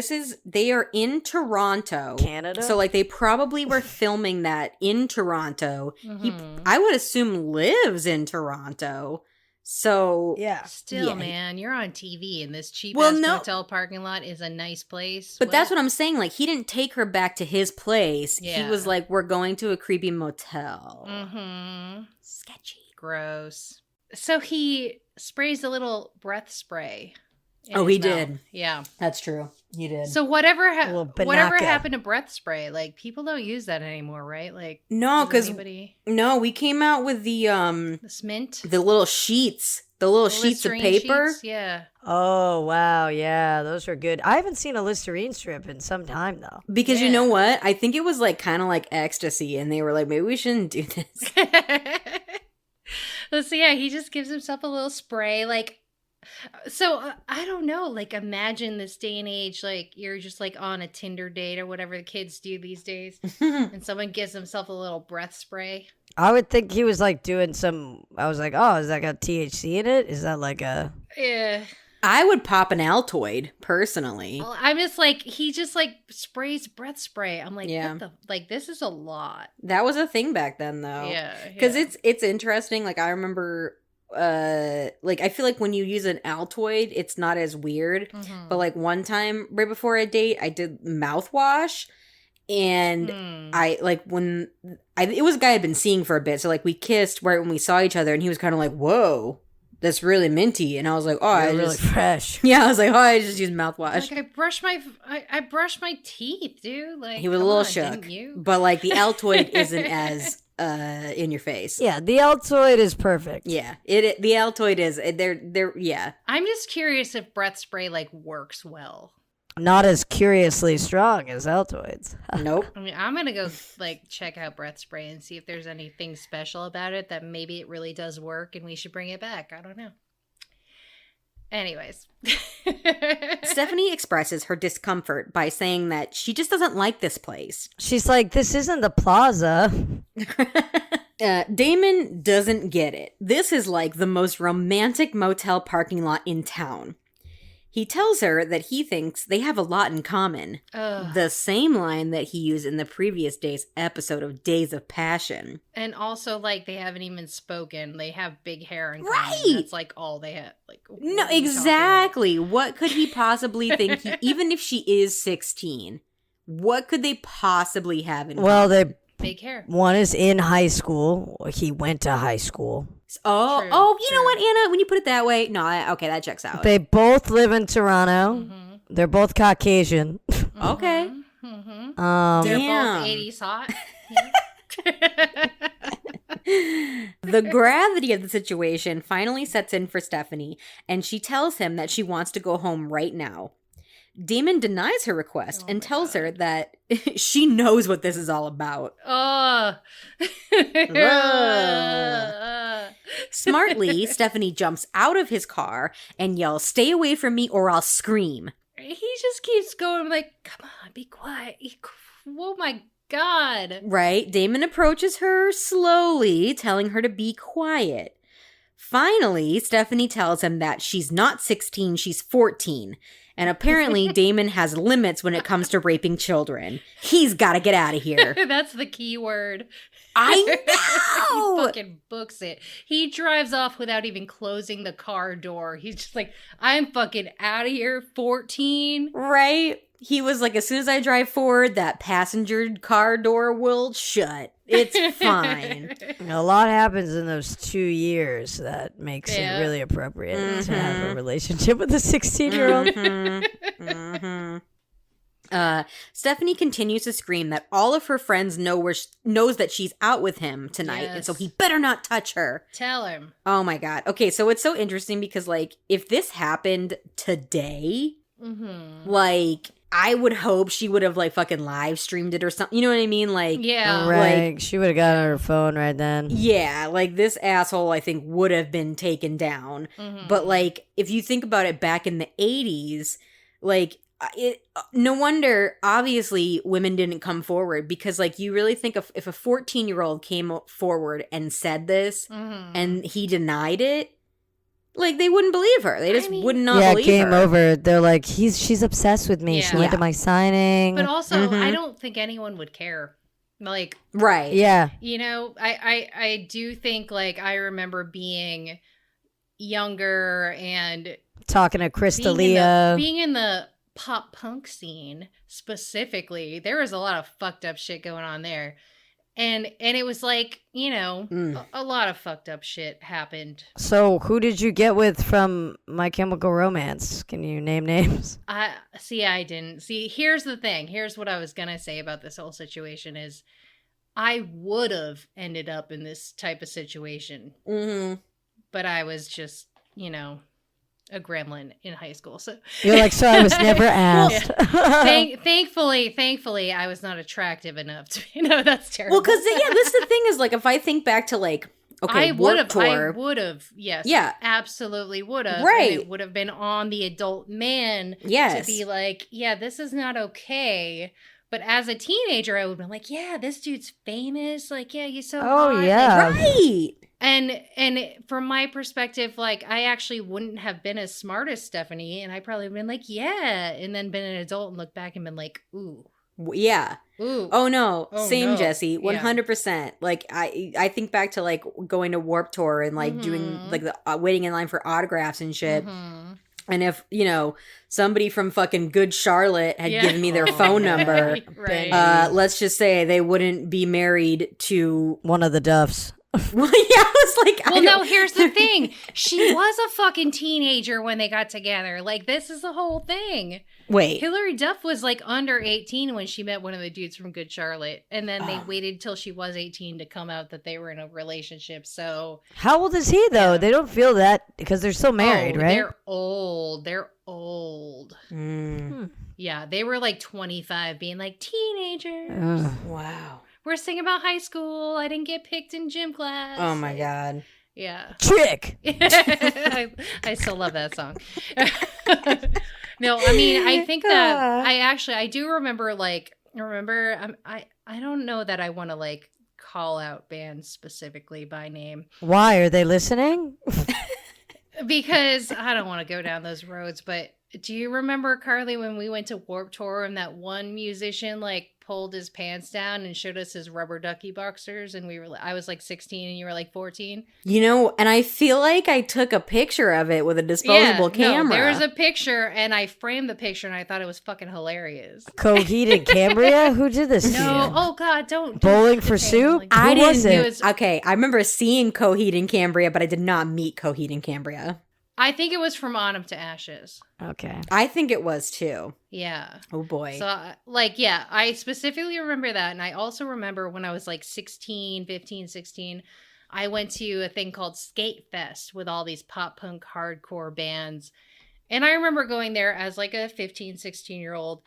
they are in Toronto. Canada? So, like, they probably were filming that in Toronto. He, Mhm. I would assume, lives in Toronto. So... yeah. Still, yeah. man, you're on TV, and this cheap Well, ass no. motel parking lot is a nice place. But that's what I'm saying. Like, he didn't take her back to his place. He Yeah. was like, we're going to a creepy motel. Mm-hmm. Sketchy. Gross. So he sprays a little breath spray. in Oh, his he mouth. did. Yeah. That's true. He did. So whatever little whatever Banaka. happened to breath spray? Like, people don't use that anymore, right? Like, no, does because anybody no, we came out with the this mint, little sheets, the little sheets of Listerine paper. sheets? Yeah. Oh, wow. Yeah, those are good. I haven't seen a Listerine strip in some time, though. Because you Yeah. know what? I think it was like kind of like ecstasy, and they were like, maybe we shouldn't do this. So yeah, he just gives himself a little spray. Like, so I don't know. Like, imagine this day and age, like you're just like on a Tinder date or whatever the kids do these days, and someone gives himself a little breath spray. I would think he was like doing some. I was like, oh, is that got THC in it? Is that like a. Yeah. I would pop an Altoid, personally. Well, I'm just like, he just like sprays breath spray. I'm like, Yeah. what the, like, this is a lot. That was a thing back then, though. Yeah. Because it's interesting. Like, I remember, like, I feel like when you use an Altoid, it's not as weird. Mhm. But, like, one time right before a date, I did mouthwash. And I, like, it was a guy I'd been seeing for a bit. So, like, we kissed right when we saw each other. And he was kind of like, whoa, that's really minty. And I was like, oh, I You're really just... fresh. Yeah, I was like, oh, I just use mouthwash. Like, I brush my teeth, dude. Like, He was a come little on, shook. didn't you? But, like, the Altoid isn't as in your face. Yeah, the Altoid is perfect. Yeah, the Altoid is they're yeah. I'm just curious if breath spray like works well. Not as curiously strong as Altoids. Nope. I mean, I'm gonna go like check out breath spray and see if there's anything special about it that maybe it really does work and we should bring it back. I don't know. Anyways. Stephanie expresses her discomfort by saying that she just doesn't like this place. She's like, this isn't the plaza. Damon doesn't get it. This is like the most romantic motel parking lot in town. He tells her that he thinks they have a lot in common. Ugh. The same line that he used in the previous day's episode of Days of Passion. And also, like, they haven't even spoken. They have big hair in Right. common. That's like all they have. Like, what No, are you talking exactly. What could he possibly think? Even if she is 16, what could they possibly have in Well, common? about? Big hair. one is in high school. He went to high school. Oh, True, you know true. what, Anna? When you put it that way, no, okay, that checks out. They both live in Toronto. Mm-hmm. They're both Caucasian. Okay. Mm-hmm. Damn. They're both 80s hot. Yeah. The gravity of the situation finally sets in for Stephanie, and she tells him that she wants to go home right now. Damon denies her request and tells her that she knows what this is all about. Smartly, Stephanie jumps out of his car and yells, "Stay away from me or I'll scream." He just keeps going like, come on, be quiet. Oh my God. Right? Damon approaches her slowly, telling her to be quiet. Finally, Stephanie tells him that she's not 16, she's 14. And apparently, Damon has limits when it comes to raping children. He's got to get out of here. That's the key word. I He know! fucking books it. He drives off without even closing the car door. He's just like, I'm fucking out of here, 14. Right? He was like, as soon as I drive forward, that passenger car door will shut. It's fine. A lot happens in those 2 years that makes Yeah. it really appropriate to have a relationship with a 16-year-old. Stephanie continues to scream that all of her friends knows that she's out with him tonight, and so Yes. he better not touch her. Tell him. Oh my God. Okay, so it's so interesting because, like, if this happened today, Mm-hmm. like, I would hope she would have, like, fucking live streamed it or something. You know what I mean? Like, Yeah. Right. She would have got on her phone right then. yeah, like, this asshole, I think, would have been taken down. Mhm. But, like, if you think about it back in the 80s, like, no wonder, obviously, women didn't come forward because, like, you really think if a 14-year-old came forward and said this Mhm. and he denied it, like, they wouldn't believe her. They just I mean- would not Yeah, believe game her. over. They're like, she's obsessed with me. She Yeah. went to my signing. But also, Mhm. I don't think anyone would care. Like, Right. Yeah. you know, I do think, like, I remember being younger and Talking to Crystalia. being in the pop punk scene specifically. There was a lot of fucked up shit going on there. And it was like, you know, a lot of fucked up shit happened. So who did you get with from My Chemical Romance? Can you name names? I didn't. See, here's the thing. Here's what I was going to say about this whole situation is I would have ended up in this type of situation, Mm-hmm. but I was just, you know, a gremlin in high school. So You're like, so I was never asked. thankfully, I was not attractive enough to, you know, that's terrible. Well, because, yeah, this is the thing is, like, if I think back to, like, okay, I would Warped have, Tour. yes. Yeah. Absolutely would have. Right. And it would have been on the adult man Yes. to be like, yeah, this is not okay. But as a teenager, I would have been like, yeah, this dude's famous. Like, yeah, he's so Oh, hot. yeah. Like, Right. And from my perspective, like, I actually wouldn't have been as smart as Stephanie, and I probably have been like, yeah, and then been an adult and looked back and been like, ooh, Yeah. ooh, Oh no, oh, same no. Jesse, Yeah. 100%. Like I think back to like going to Warp Tour and like doing like the waiting in line for autographs and shit. And if, somebody from fucking Good Charlotte had given me their phone number, right. let's just say they wouldn't be married to One of the Duffs. Well, yeah, I was like, Well, no, here's the thing. She was a fucking teenager when they got together. Like, this is the whole thing. Wait. Hillary Duff was like under 18 when she met one of the dudes from Good Charlotte. And then they waited till she was 18 to come out that they were in a relationship. So. How old is he, though? They don't feel that because they're still married, right? They're old. They're old. Yeah, they were like 25, being like teenagers. Wow. We're singing about high school. I didn't get picked in gym class. Oh my God. Yeah. Trick. I still love that song. No, I mean, I think that I do remember, I don't know that I want to like call out bands specifically by name. Why? Are they listening? Because I don't want to go down those roads, but do you remember, Carly, when we went to Warped Tour and that one musician like pulled his pants down and showed us his rubber ducky boxers, and I was like 16 and you were like 14? And I feel like I took a picture of it with a disposable camera. No, there was a picture and I framed the picture and I thought it was fucking hilarious. Coheed and Cambria? Who did this to No, you? oh God, don't. Bowling for Soup? I Who was didn't. it? Okay, I remember seeing Coheed and Cambria, but I did not meet Coheed and Cambria. I think it was From Autumn to Ashes. Okay. I think it was too. Yeah. Oh boy. So, I specifically remember that. And I also remember when I was like 15, 16, I went to a thing called Skate Fest with all these pop punk hardcore bands. And I remember going there as like a 15, 16-year-old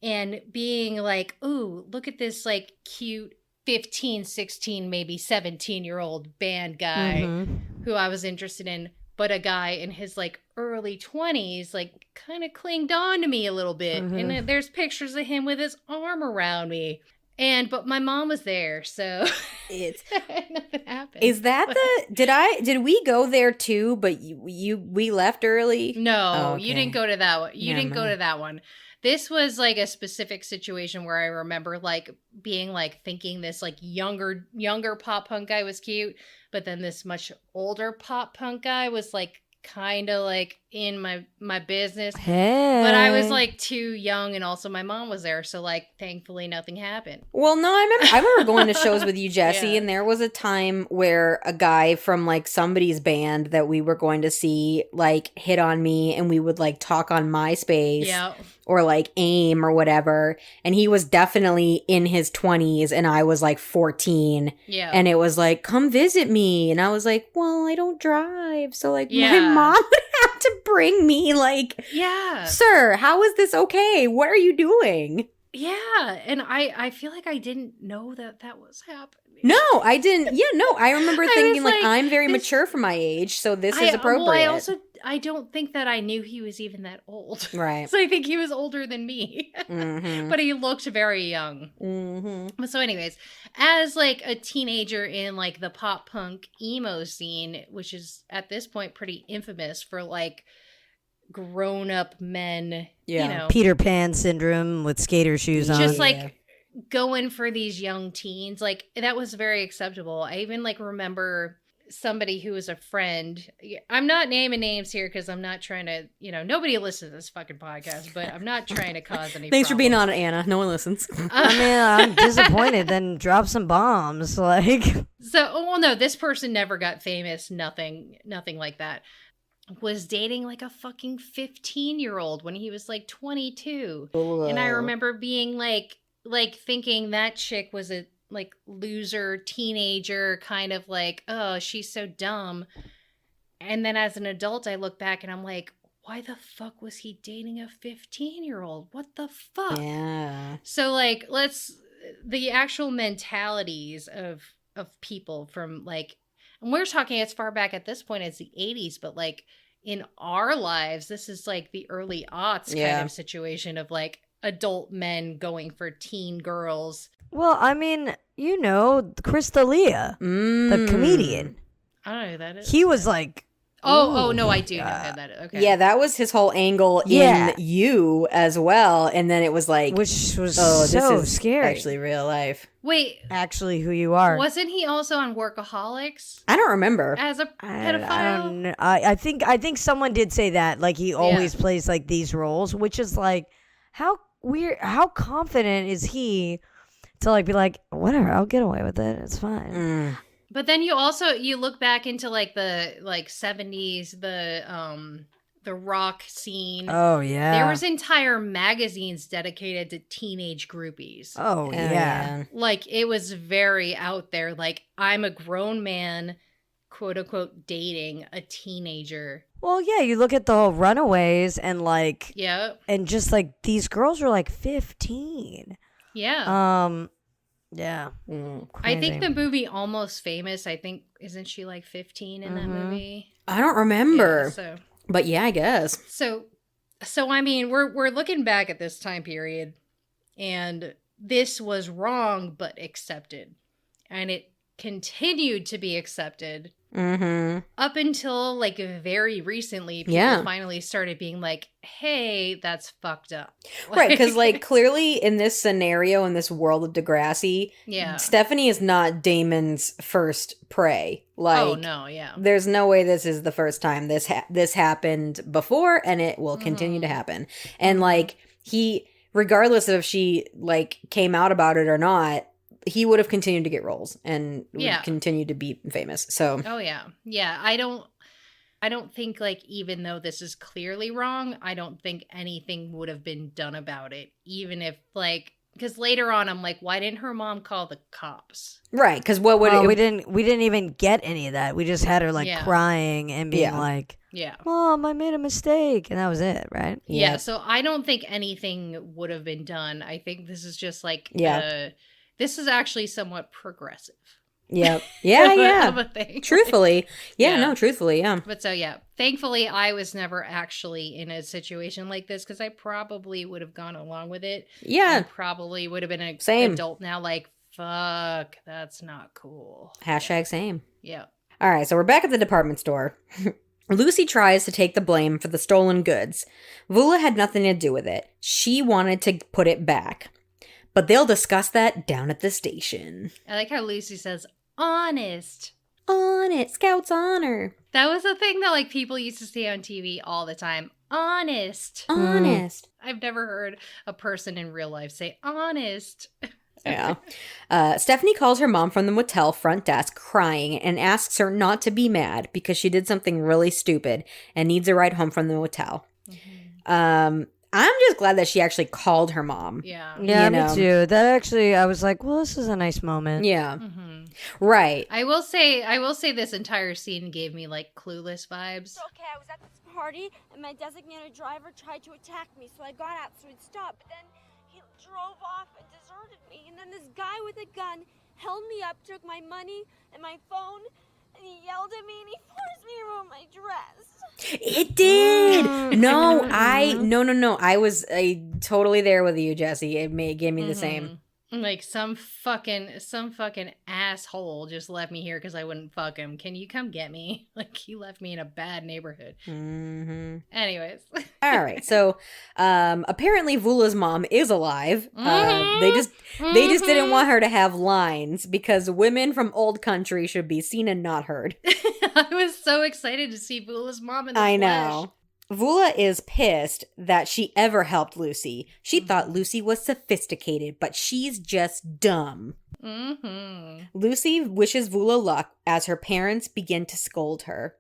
and being like, ooh, look at this like cute 15, 16, maybe 17-year-old band guy who I was interested in. But a guy in his like early 20s like kind of clinged on to me a little bit. And there's pictures of him with his arm around me. But my mom was there, so It's nothing happened. Is that did we go there too, but we left early? No, Oh, okay. you didn't go to that one. You Never didn't go mind. to that one. This was like a specific situation where I remember like being like thinking this like younger pop punk guy was cute, but then this much older pop punk guy was like kind of like in my business. Hey. But I was like too young, and also my mom was there, so like thankfully nothing happened. Well, no, I remember going to shows with you, Jesse, Yeah. and there was a time where a guy from like somebody's band that we were going to see like hit on me, and we would like talk on MySpace. Yeah. Or like AIM or whatever. And he was definitely in his 20s and I was like 14. Yeah. And it was like, come visit me. And I was like, well, I don't drive. So like my Yeah. mom would have to bring me like, Yeah. sir, how is this okay? What are you doing? Yeah. And I feel like I didn't know that was happening. No, I didn't. Yeah, no, I remember I thinking was like, like, I'm very this- mature for my age. So this is appropriate. Well, I don't think that I knew he was even that old. Right. So I think he was older than me. Mhm. But he looked very young. Mm-hmm. So anyways, as like a teenager in like the pop punk emo scene, which is at this point pretty infamous for like grown up men, Yeah. you know, Peter Pan syndrome with skater shoes on. just like going for these young teens, like that was very acceptable. I even like remember somebody who was a friend. I'm not naming names here because I'm not trying to, nobody listens to this fucking podcast, but I'm not trying to cause any Thanks for being problems. on it, Anna. No one listens. I mean, I'm disappointed. Then drop some bombs. Like, No, this person never got famous. Nothing like that. Was dating like a fucking 15-year-old when he was like 22. And I remember being like thinking that chick was a like loser teenager, kind of like, oh, she's so dumb. And then as an adult, I look back and I'm like, why the fuck was he dating a 15-year-old? What the fuck? Yeah. So like, the actual mentalities of people from like, and we're talking as far back at this point as the 80s, but like in our lives, this is like the early aughts Yeah. kind of situation of like adult men going for teen girls. well, I mean, Chris D'Elia, the comedian. I don't know who that is. He was like, Oh, no, I do know who that is. Okay. Yeah, that was his whole angle Yeah. in You as well. And then it was like, which was oh, so this is scary. actually real life. Wait, Actually, who you are. wasn't he also on Workaholics I don't remember. as a pedophile? I don't know. I think someone did say that. Like he always plays like these roles, which is like, how weird. How confident is he to like be like, whatever, I'll get away with it. It's fine. But then you look back into like the 70s, the rock scene. Oh yeah. There was entire magazines dedicated to teenage groupies. Oh yeah. Like it was very out there. Like I'm a grown man, quote unquote, dating a teenager. Well, yeah. You look at the whole Runaways and like, Yeah. and just like these girls were like 15. Yeah. Yeah. I think the movie Almost Famous, isn't she like 15 in that movie? I don't remember. Yeah, so But yeah, I guess. So I mean, we're looking back at this time period, and this was wrong but accepted, and it continued to be accepted up until like very recently. People finally started being like, "Hey, that's fucked up." Right, because like clearly in this scenario, in this world of Degrassi, yeah, Stephanie is not Damon's first prey. Like, oh no, yeah, there's no way this is the first time this happened before, and it will continue to happen. And like he, regardless of if she like came out about it or not, he would have continued to get roles and would continue to be famous. So, oh yeah. I don't think like even though this is clearly wrong, I don't think anything would have been done about it. Even if like, because later on I'm like, why didn't her mom call the cops? Right, because what would we didn't even get any of that. We just had her like crying and being like, yeah, Mom, I made a mistake, and that was it, right? Yeah. So I don't think anything would have been done. I think this is just like this is actually somewhat progressive. Yep. Yeah. Of a thing. Truthfully. Truthfully, yeah. But so, yeah. Thankfully, I was never actually in a situation like this because I probably would have gone along with it. Yeah. And probably would have been an adult now like, fuck, that's not cool. #same. Yeah. All right, so we're back at the department store. Lucy tries to take the blame for the stolen goods. Vula had nothing to do with it. She wanted to put it back. But they'll discuss that down at the station. I like how Lucy says, honest. On it, Scout's honor. That was a thing that like people used to say on TV all the time. Honest. Honest. I've never heard a person in real life say honest. Yeah. Stephanie calls her mom from the motel front desk crying and asks her not to be mad because she did something really stupid and needs a ride home from the motel. I'm just glad that she actually called her mom. Yeah. Yeah, me too. That actually, I was like, well, this is a nice moment. Yeah. Right. I will say this entire scene gave me like Clueless vibes. Okay, I was at this party and my designated driver tried to attack me, so I got out so he'd stop. But then he drove off and deserted me. And then this guy with a gun held me up, took my money and my phone, and he yelled at me and he forced me to remove my dress. It did. No. I was totally there with you, Jesse. It gave me the same. Like some fucking asshole just left me here because I wouldn't fuck him. Can you come get me? Like he left me in a bad neighborhood. Anyways. All right. So apparently Vula's mom is alive. They just didn't want her to have lines because women from old country should be seen and not heard. I was so excited to see Vula's mom in the flesh. know. Vula is pissed that she ever helped Lucy. She thought Lucy was sophisticated, but she's just dumb. Lucy wishes Vula luck as her parents begin to scold her.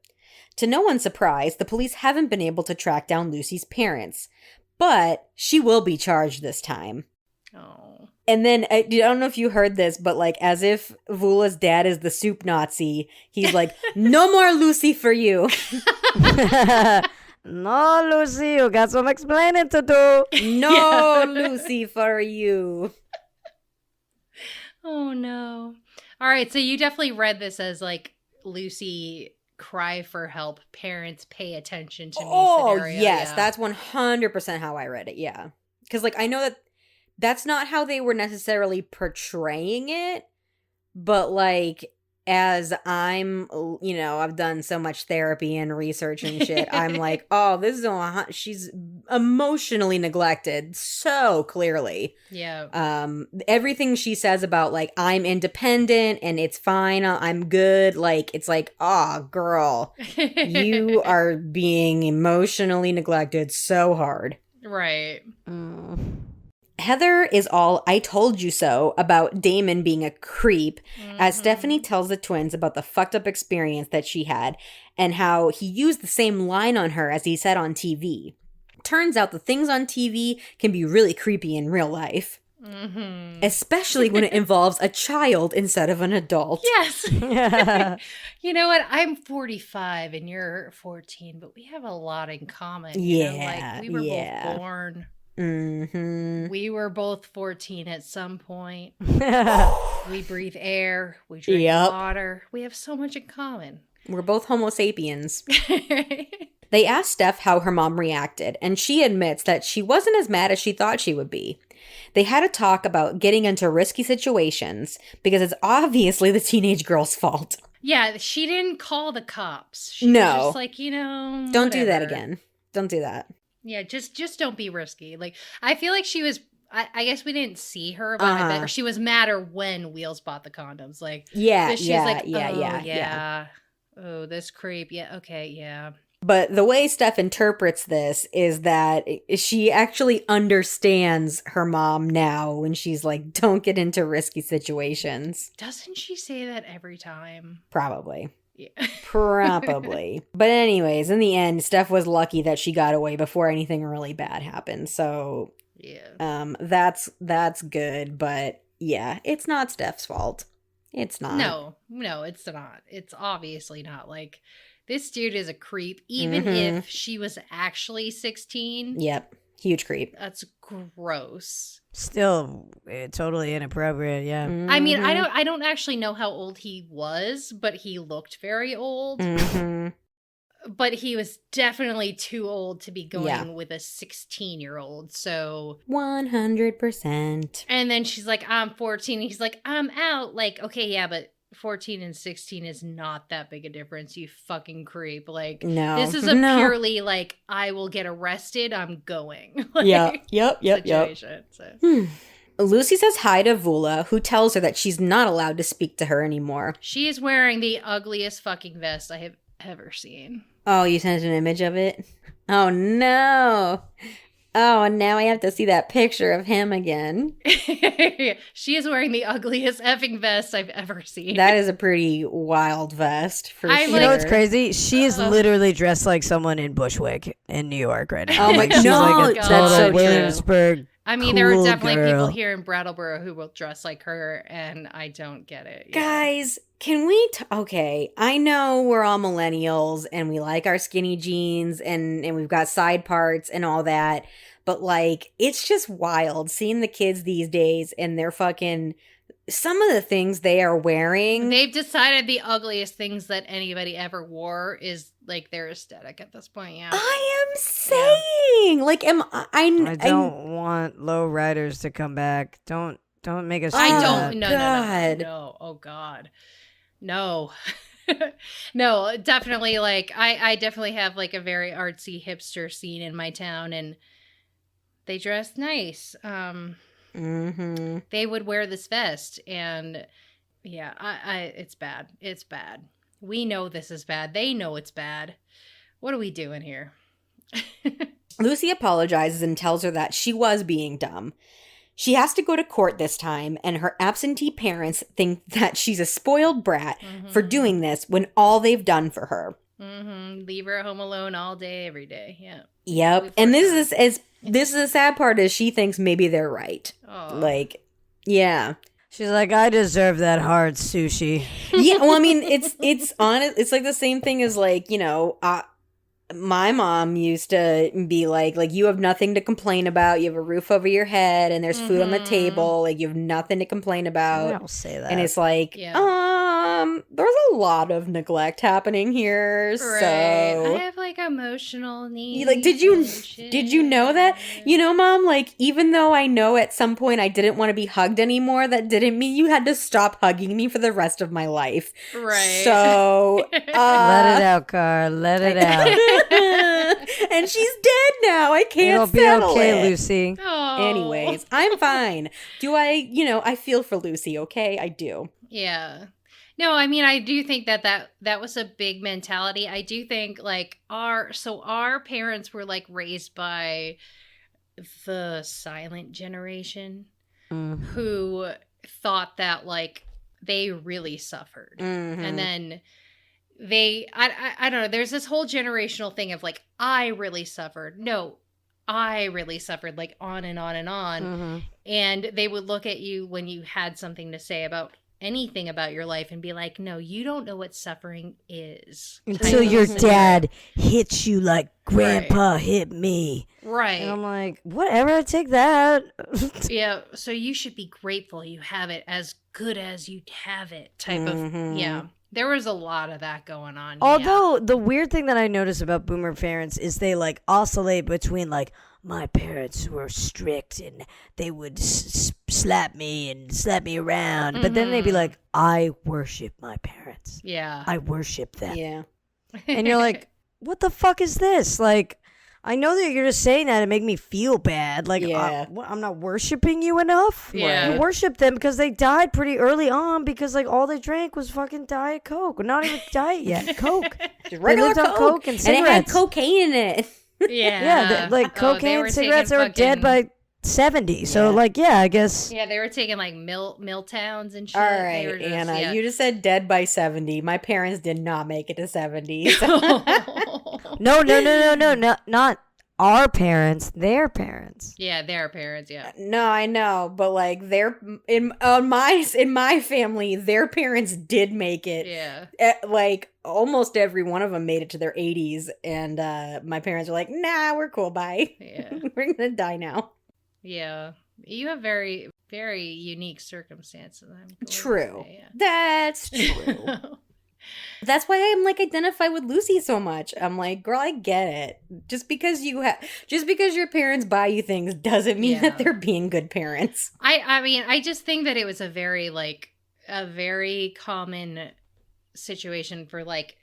To no one's surprise, the police haven't been able to track down Lucy's parents, but she will be charged this time. Oh. And then, I don't know if you heard this, but like as if Vula's dad is the soup Nazi, he's like, no more Lucy for you. No, Lucy, you got some explaining to do. No, Lucy for you. Oh, no. All right, so you definitely read this as like Lucy cry for help, parents pay attention to me scenario. Yes, yeah. that's 100% how I read it, yeah. Because like I know that that's not how they were necessarily portraying it, but like as I'm, I've done so much therapy and research and shit, I'm like, oh, she's emotionally neglected so clearly. Yeah. Everything she says about, like, I'm independent and it's fine, I'm good, like, it's like, oh, girl, you are being emotionally neglected so hard. Right. Heather is all I told you so about Damon being a creep, as Stephanie tells the twins about the fucked up experience that she had and how he used the same line on her as he said on TV. Turns out the things on TV can be really creepy in real life. Especially when it involves a child instead of an adult. Yes. You know what? I'm 45 and you're 14, but we have a lot in common. You know? Like, we were both born. We were both 14 at some point. We breathe air. We drink water. We have so much in common. We're both Homo sapiens. They asked Steph how her mom reacted, and she admits that she wasn't as mad as she thought she would be. They had a talk about getting into risky situations because it's obviously the teenage girl's fault. Yeah, she didn't call the cops. She was just like, don't do that again. Don't do that. Yeah, just don't be risky. Like, I feel like she was, I guess we didn't see her, but I bet she was madder when Wheels bought the condoms. Like, yeah. Oh, this creep. Yeah, okay, yeah. But the way Steph interprets this is that she actually understands her mom now when she's like, don't get into risky situations. Doesn't she say that every time? Probably. Yeah. Probably. But anyways, in the end, Steph was lucky that she got away before anything really bad happened. So yeah. That's good, but yeah, it's not Steph's fault. It's not. No, it's not. It's obviously not. Like, this dude is a creep, even if she was actually 16. Yep. Huge creep. That's gross. Still totally inappropriate, yeah. I mean, I don't actually know how old he was, but he looked very old. But he was definitely too old to be going with a 16-year-old. So 100%. And then she's like, I'm 14. And he's like, I'm out. Like, okay, yeah, but 14 and 16 is not that big a difference, you fucking creep. Like, no, this is a purely like, I will get arrested, I'm going. Like, yep. So. Lucy says hi to Vula, who tells her that she's not allowed to speak to her anymore. She is wearing the ugliest fucking vest I have ever seen. Oh, you sent an image of it? Oh, no. Oh, and now I have to see that picture of him again. She is wearing the ugliest effing vest I've ever seen. That is a pretty wild vest, for sure. You know what's crazy? She is literally dressed like someone in Bushwick in New York right now. Oh my God. She's like a that's so true. Williamsburg. I mean, there are definitely people here in Brattleboro who will dress like her, and I don't get it. Yeah. Guys, can we... okay, I know we're all millennials, and we like our skinny jeans, and we've got side parts and all that, but, like, it's just wild seeing the kids these days, and they're fucking... some of the things they are wearing... They've decided the ugliest things that anybody ever wore is, like, their aesthetic at this point, yeah. I am saying! Yeah. Like, I don't want low riders to come back. Don't make us... No. Oh, God. No. No, definitely, like, I definitely have, like, a very artsy hipster scene in my town, and they dress nice. They would wear this vest, and yeah, it's bad. It's bad. We know this is bad. They know it's bad. What are we doing here? Lucy apologizes and tells her that she was being dumb. She has to go to court this time, and her absentee parents think that she's a spoiled brat for doing this when all they've done for her. Leave her at home alone all day, every day. Yeah. Yep. And this is the sad part is she thinks maybe they're right. Oh. Like, yeah. She's like, I deserve that hard sushi. Yeah, well, I mean, it's honest. It's like the same thing as, like, you know, my mom used to be like, you have nothing to complain about. You have a roof over your head and there's food on the table. Like, you have nothing to complain about. I don't say that. And it's like, there's a lot of neglect happening here. Right. So I have like emotional needs. like, did you know that? You know, Mom, like, even though I know at some point I didn't want to be hugged anymore, that didn't mean you had to stop hugging me for the rest of my life. Right. So Let it out, Car. Let it out. and she's dead now. I can't It'll be settle okay, it. Lucy. Oh. Anyways, I'm fine. I feel for Lucy, okay? I do. Yeah. No, I mean, I do think that was a big mentality. I do think like our parents were like raised by the silent generation who thought that like they really suffered. And then I don't know, there's this whole generational thing of like, I really suffered. No, I really suffered, like on and on and on. And they would look at you when you had something to say about anything about your life and be like, no, you don't know what suffering is. Until your dad hits you like Grandpa hit me. Right. And I'm like, whatever, take that. Yeah, so you should be grateful you have it as good as you have it type of, yeah. There was a lot of that going on. Although the weird thing that I notice about boomer parents is they like oscillate between like, my parents were strict and they would slap me and slap me around. But then they'd be like, I worship my parents. Yeah. I worship them. Yeah. And you're like, what the fuck is this? Like, I know that you're just saying that to make me feel bad. Like, Yeah. I'm not worshiping you enough. Yeah. You worship them because they died pretty early on because, like, all they drank was fucking Diet Coke. Not even Diet yet. Coke. Just regular lived on Coke and it had cigarettes. cocaine in it. Yeah. Like, Oh, they cocaine, were cigarettes, they taking were dead by 70. So, like, yeah, I guess. Yeah, they were taking like Milltowns and shit. All They right, were just, Anna, yeah. you just said dead by 70. My parents did not make it to 70. No, not our parents, their parents. Yeah, their parents, yeah. No, I know, but like in my family, their parents did make it. Yeah. Like almost every one of them made it to their 80s, and my parents were like, "Nah, we're cool. Bye. Yeah. We're gonna die now." Yeah. You have very, very unique circumstances. I'm going to True. say, yeah. That's true. That's why I'm like identify with Lucy so much. I'm like, girl, I get it. Just because your parents buy you things doesn't mean that they're being good parents. I mean, I just think that it was a very common situation for like,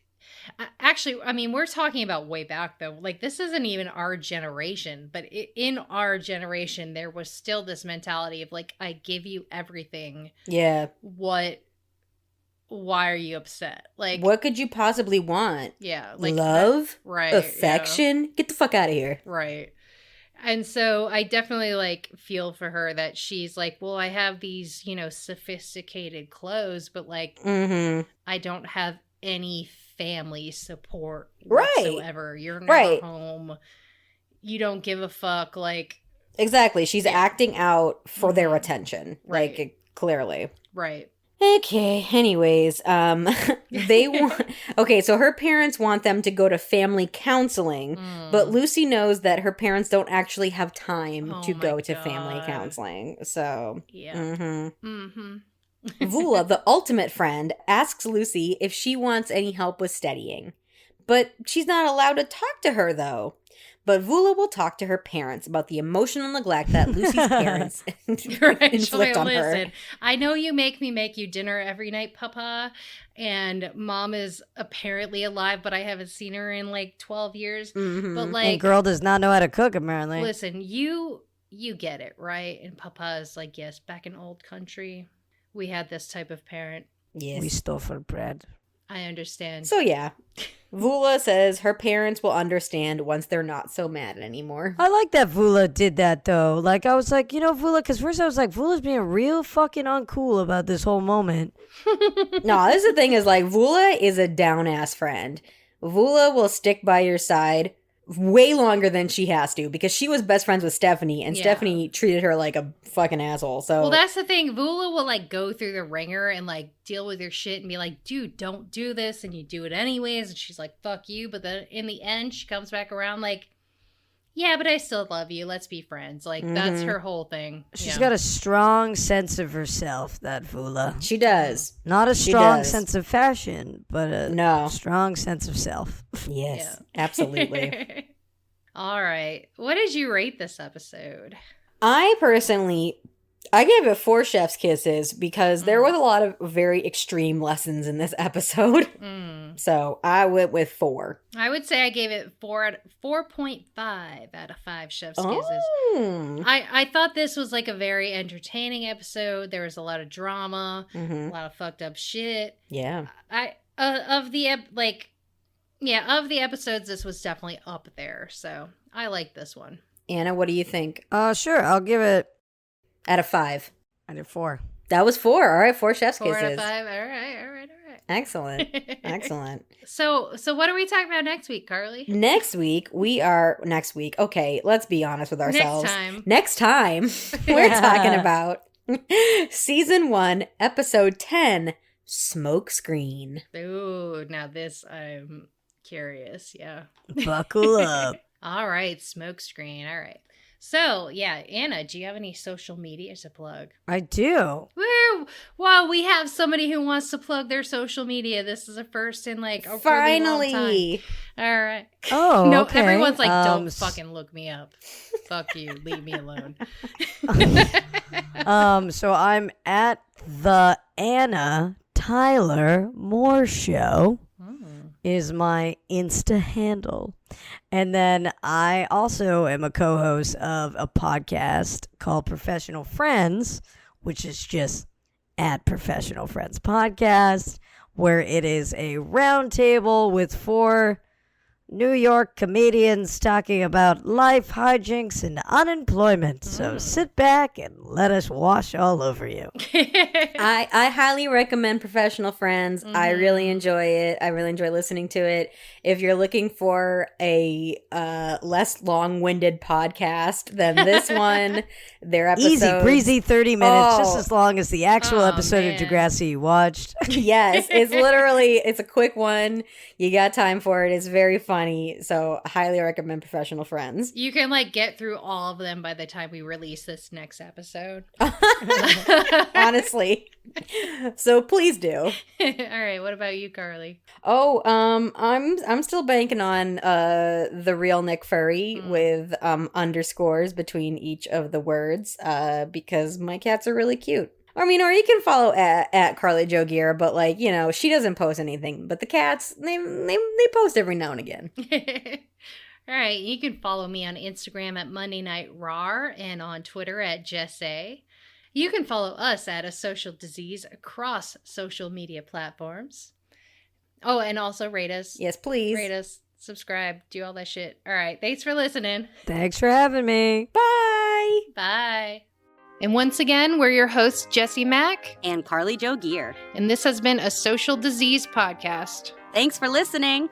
actually, I mean, we're talking about way back though. Like, this isn't even our generation, but in our generation, there was still this mentality of like, I give you everything. Yeah. Why are you upset? Like, what could you possibly want? Yeah. Like love, right? affection. Yeah. Get the fuck out of here. Right. And so I definitely like feel for her that she's like, well, I have these, sophisticated clothes, but like, I don't have any family support whatsoever. You're never home. You don't give a fuck. Like, exactly. She's acting out for their attention. Right. Like, clearly. Right. Okay, anyways, they want, okay, so her parents want them to go to family counseling, but Lucy knows that her parents don't actually have time to go to family counseling, so. Yeah. Vula, the ultimate friend, asks Lucy if she wants any help with studying, but she's not allowed to talk to her, though. But Vula will talk to her parents about the emotional neglect that Lucy's parents inflict on her. I know you make me make you dinner every night, Papa, and Mom is apparently alive, but I haven't seen her in like 12 years. But like, and girl does not know how to cook, apparently. Listen, you get it, right? And Papa is like, yes, back in old country, we had this type of parent. Yes. We stole for bread. I understand. So yeah, Vula says her parents will understand once they're not so mad anymore. I like that Vula did that though. Like I was like, Vula, because first I was like, Vula's being real fucking uncool about this whole moment. No, this is the thing is like Vula is a down ass friend. Vula will stick by your side way longer than she has to because she was best friends with Stephanie and Stephanie treated her like a fucking asshole. So well, that's the thing. Vula will like go through the ringer and like deal with your shit and be like, dude, don't do this, and you do it anyways, and she's like, fuck you. But then in the end she comes back around like, yeah, but I still love you. Let's be friends. Like, that's her whole thing. She's got a strong sense of herself, that Vula. She does. Not a She strong does. sense of fashion, but a strong sense of self. Yes, absolutely. All right. What did you rate this episode? I gave it 4 chef's kisses because there was a lot of very extreme lessons in this episode. So I went with 4. I would say I gave it 4.5 out of 5 chef's kisses. I thought this was like a very entertaining episode. There was a lot of drama, a lot of fucked up shit. Yeah. Of the episodes, this was definitely up there. So I like this one. Anna, what do you think? Sure, I'll give it Out of 5. I did 4. That was 4. All right, 4 chef's 4 kisses. out of 5. All right. Excellent. Excellent. So what are we talking about next week, Carly? Next week. Okay, let's be honest with ourselves. Next time. We're talking about season 1, episode 10, Smokescreen. Ooh, now this I'm curious. Yeah. Buckle up. All right, Smokescreen. All right. So, yeah, Anna, do you have any social media to plug? I do. Woo! Wow, we have somebody who wants to plug their social media. This is a first in like a really long time. All right. Oh, no, okay. everyone's like, don't fucking look me up. Fuck you. Leave me alone. So I'm at the Anna Tyler Moore Show is my Insta handle. And then I also am a co-host of a podcast called Professional Friends, which is just at Professional Friends Podcast, where it is a roundtable with 4 New York comedians talking about life, hijinks, and unemployment. So sit back and let us wash all over you. I highly recommend Professional Friends. I really enjoy it. I really enjoy listening to it. If you're looking for a less long-winded podcast than this one, their episodes... Easy, breezy 30 minutes, just as long as the actual episode of Degrassi you watched. Yes, it's a quick one. You got time for it. It's very funny. So I highly recommend Professional Friends. You can like get through all of them by the time we release this next episode. Honestly. So please do. All right, what about you, Carly? Oh, I'm still banking on the real Nick Furry with underscores between each of the words because my cats are really cute. I mean, or you can follow at Carly Jo Gear, but like, you know, she doesn't post anything. But the cats, they post every now and again. All right, you can follow me on Instagram at Monday Night Rawr and on Twitter at Jesse. You can follow us at A Social Disease across social media platforms. Oh, and also rate us. Yes, please. Rate us, subscribe, do all that shit. All right, thanks for listening. Thanks for having me. Bye. Bye. And once again, we're your hosts, Jesse Mack And Carly Jo Gear. and this has been A Social Disease Podcast. Thanks for listening.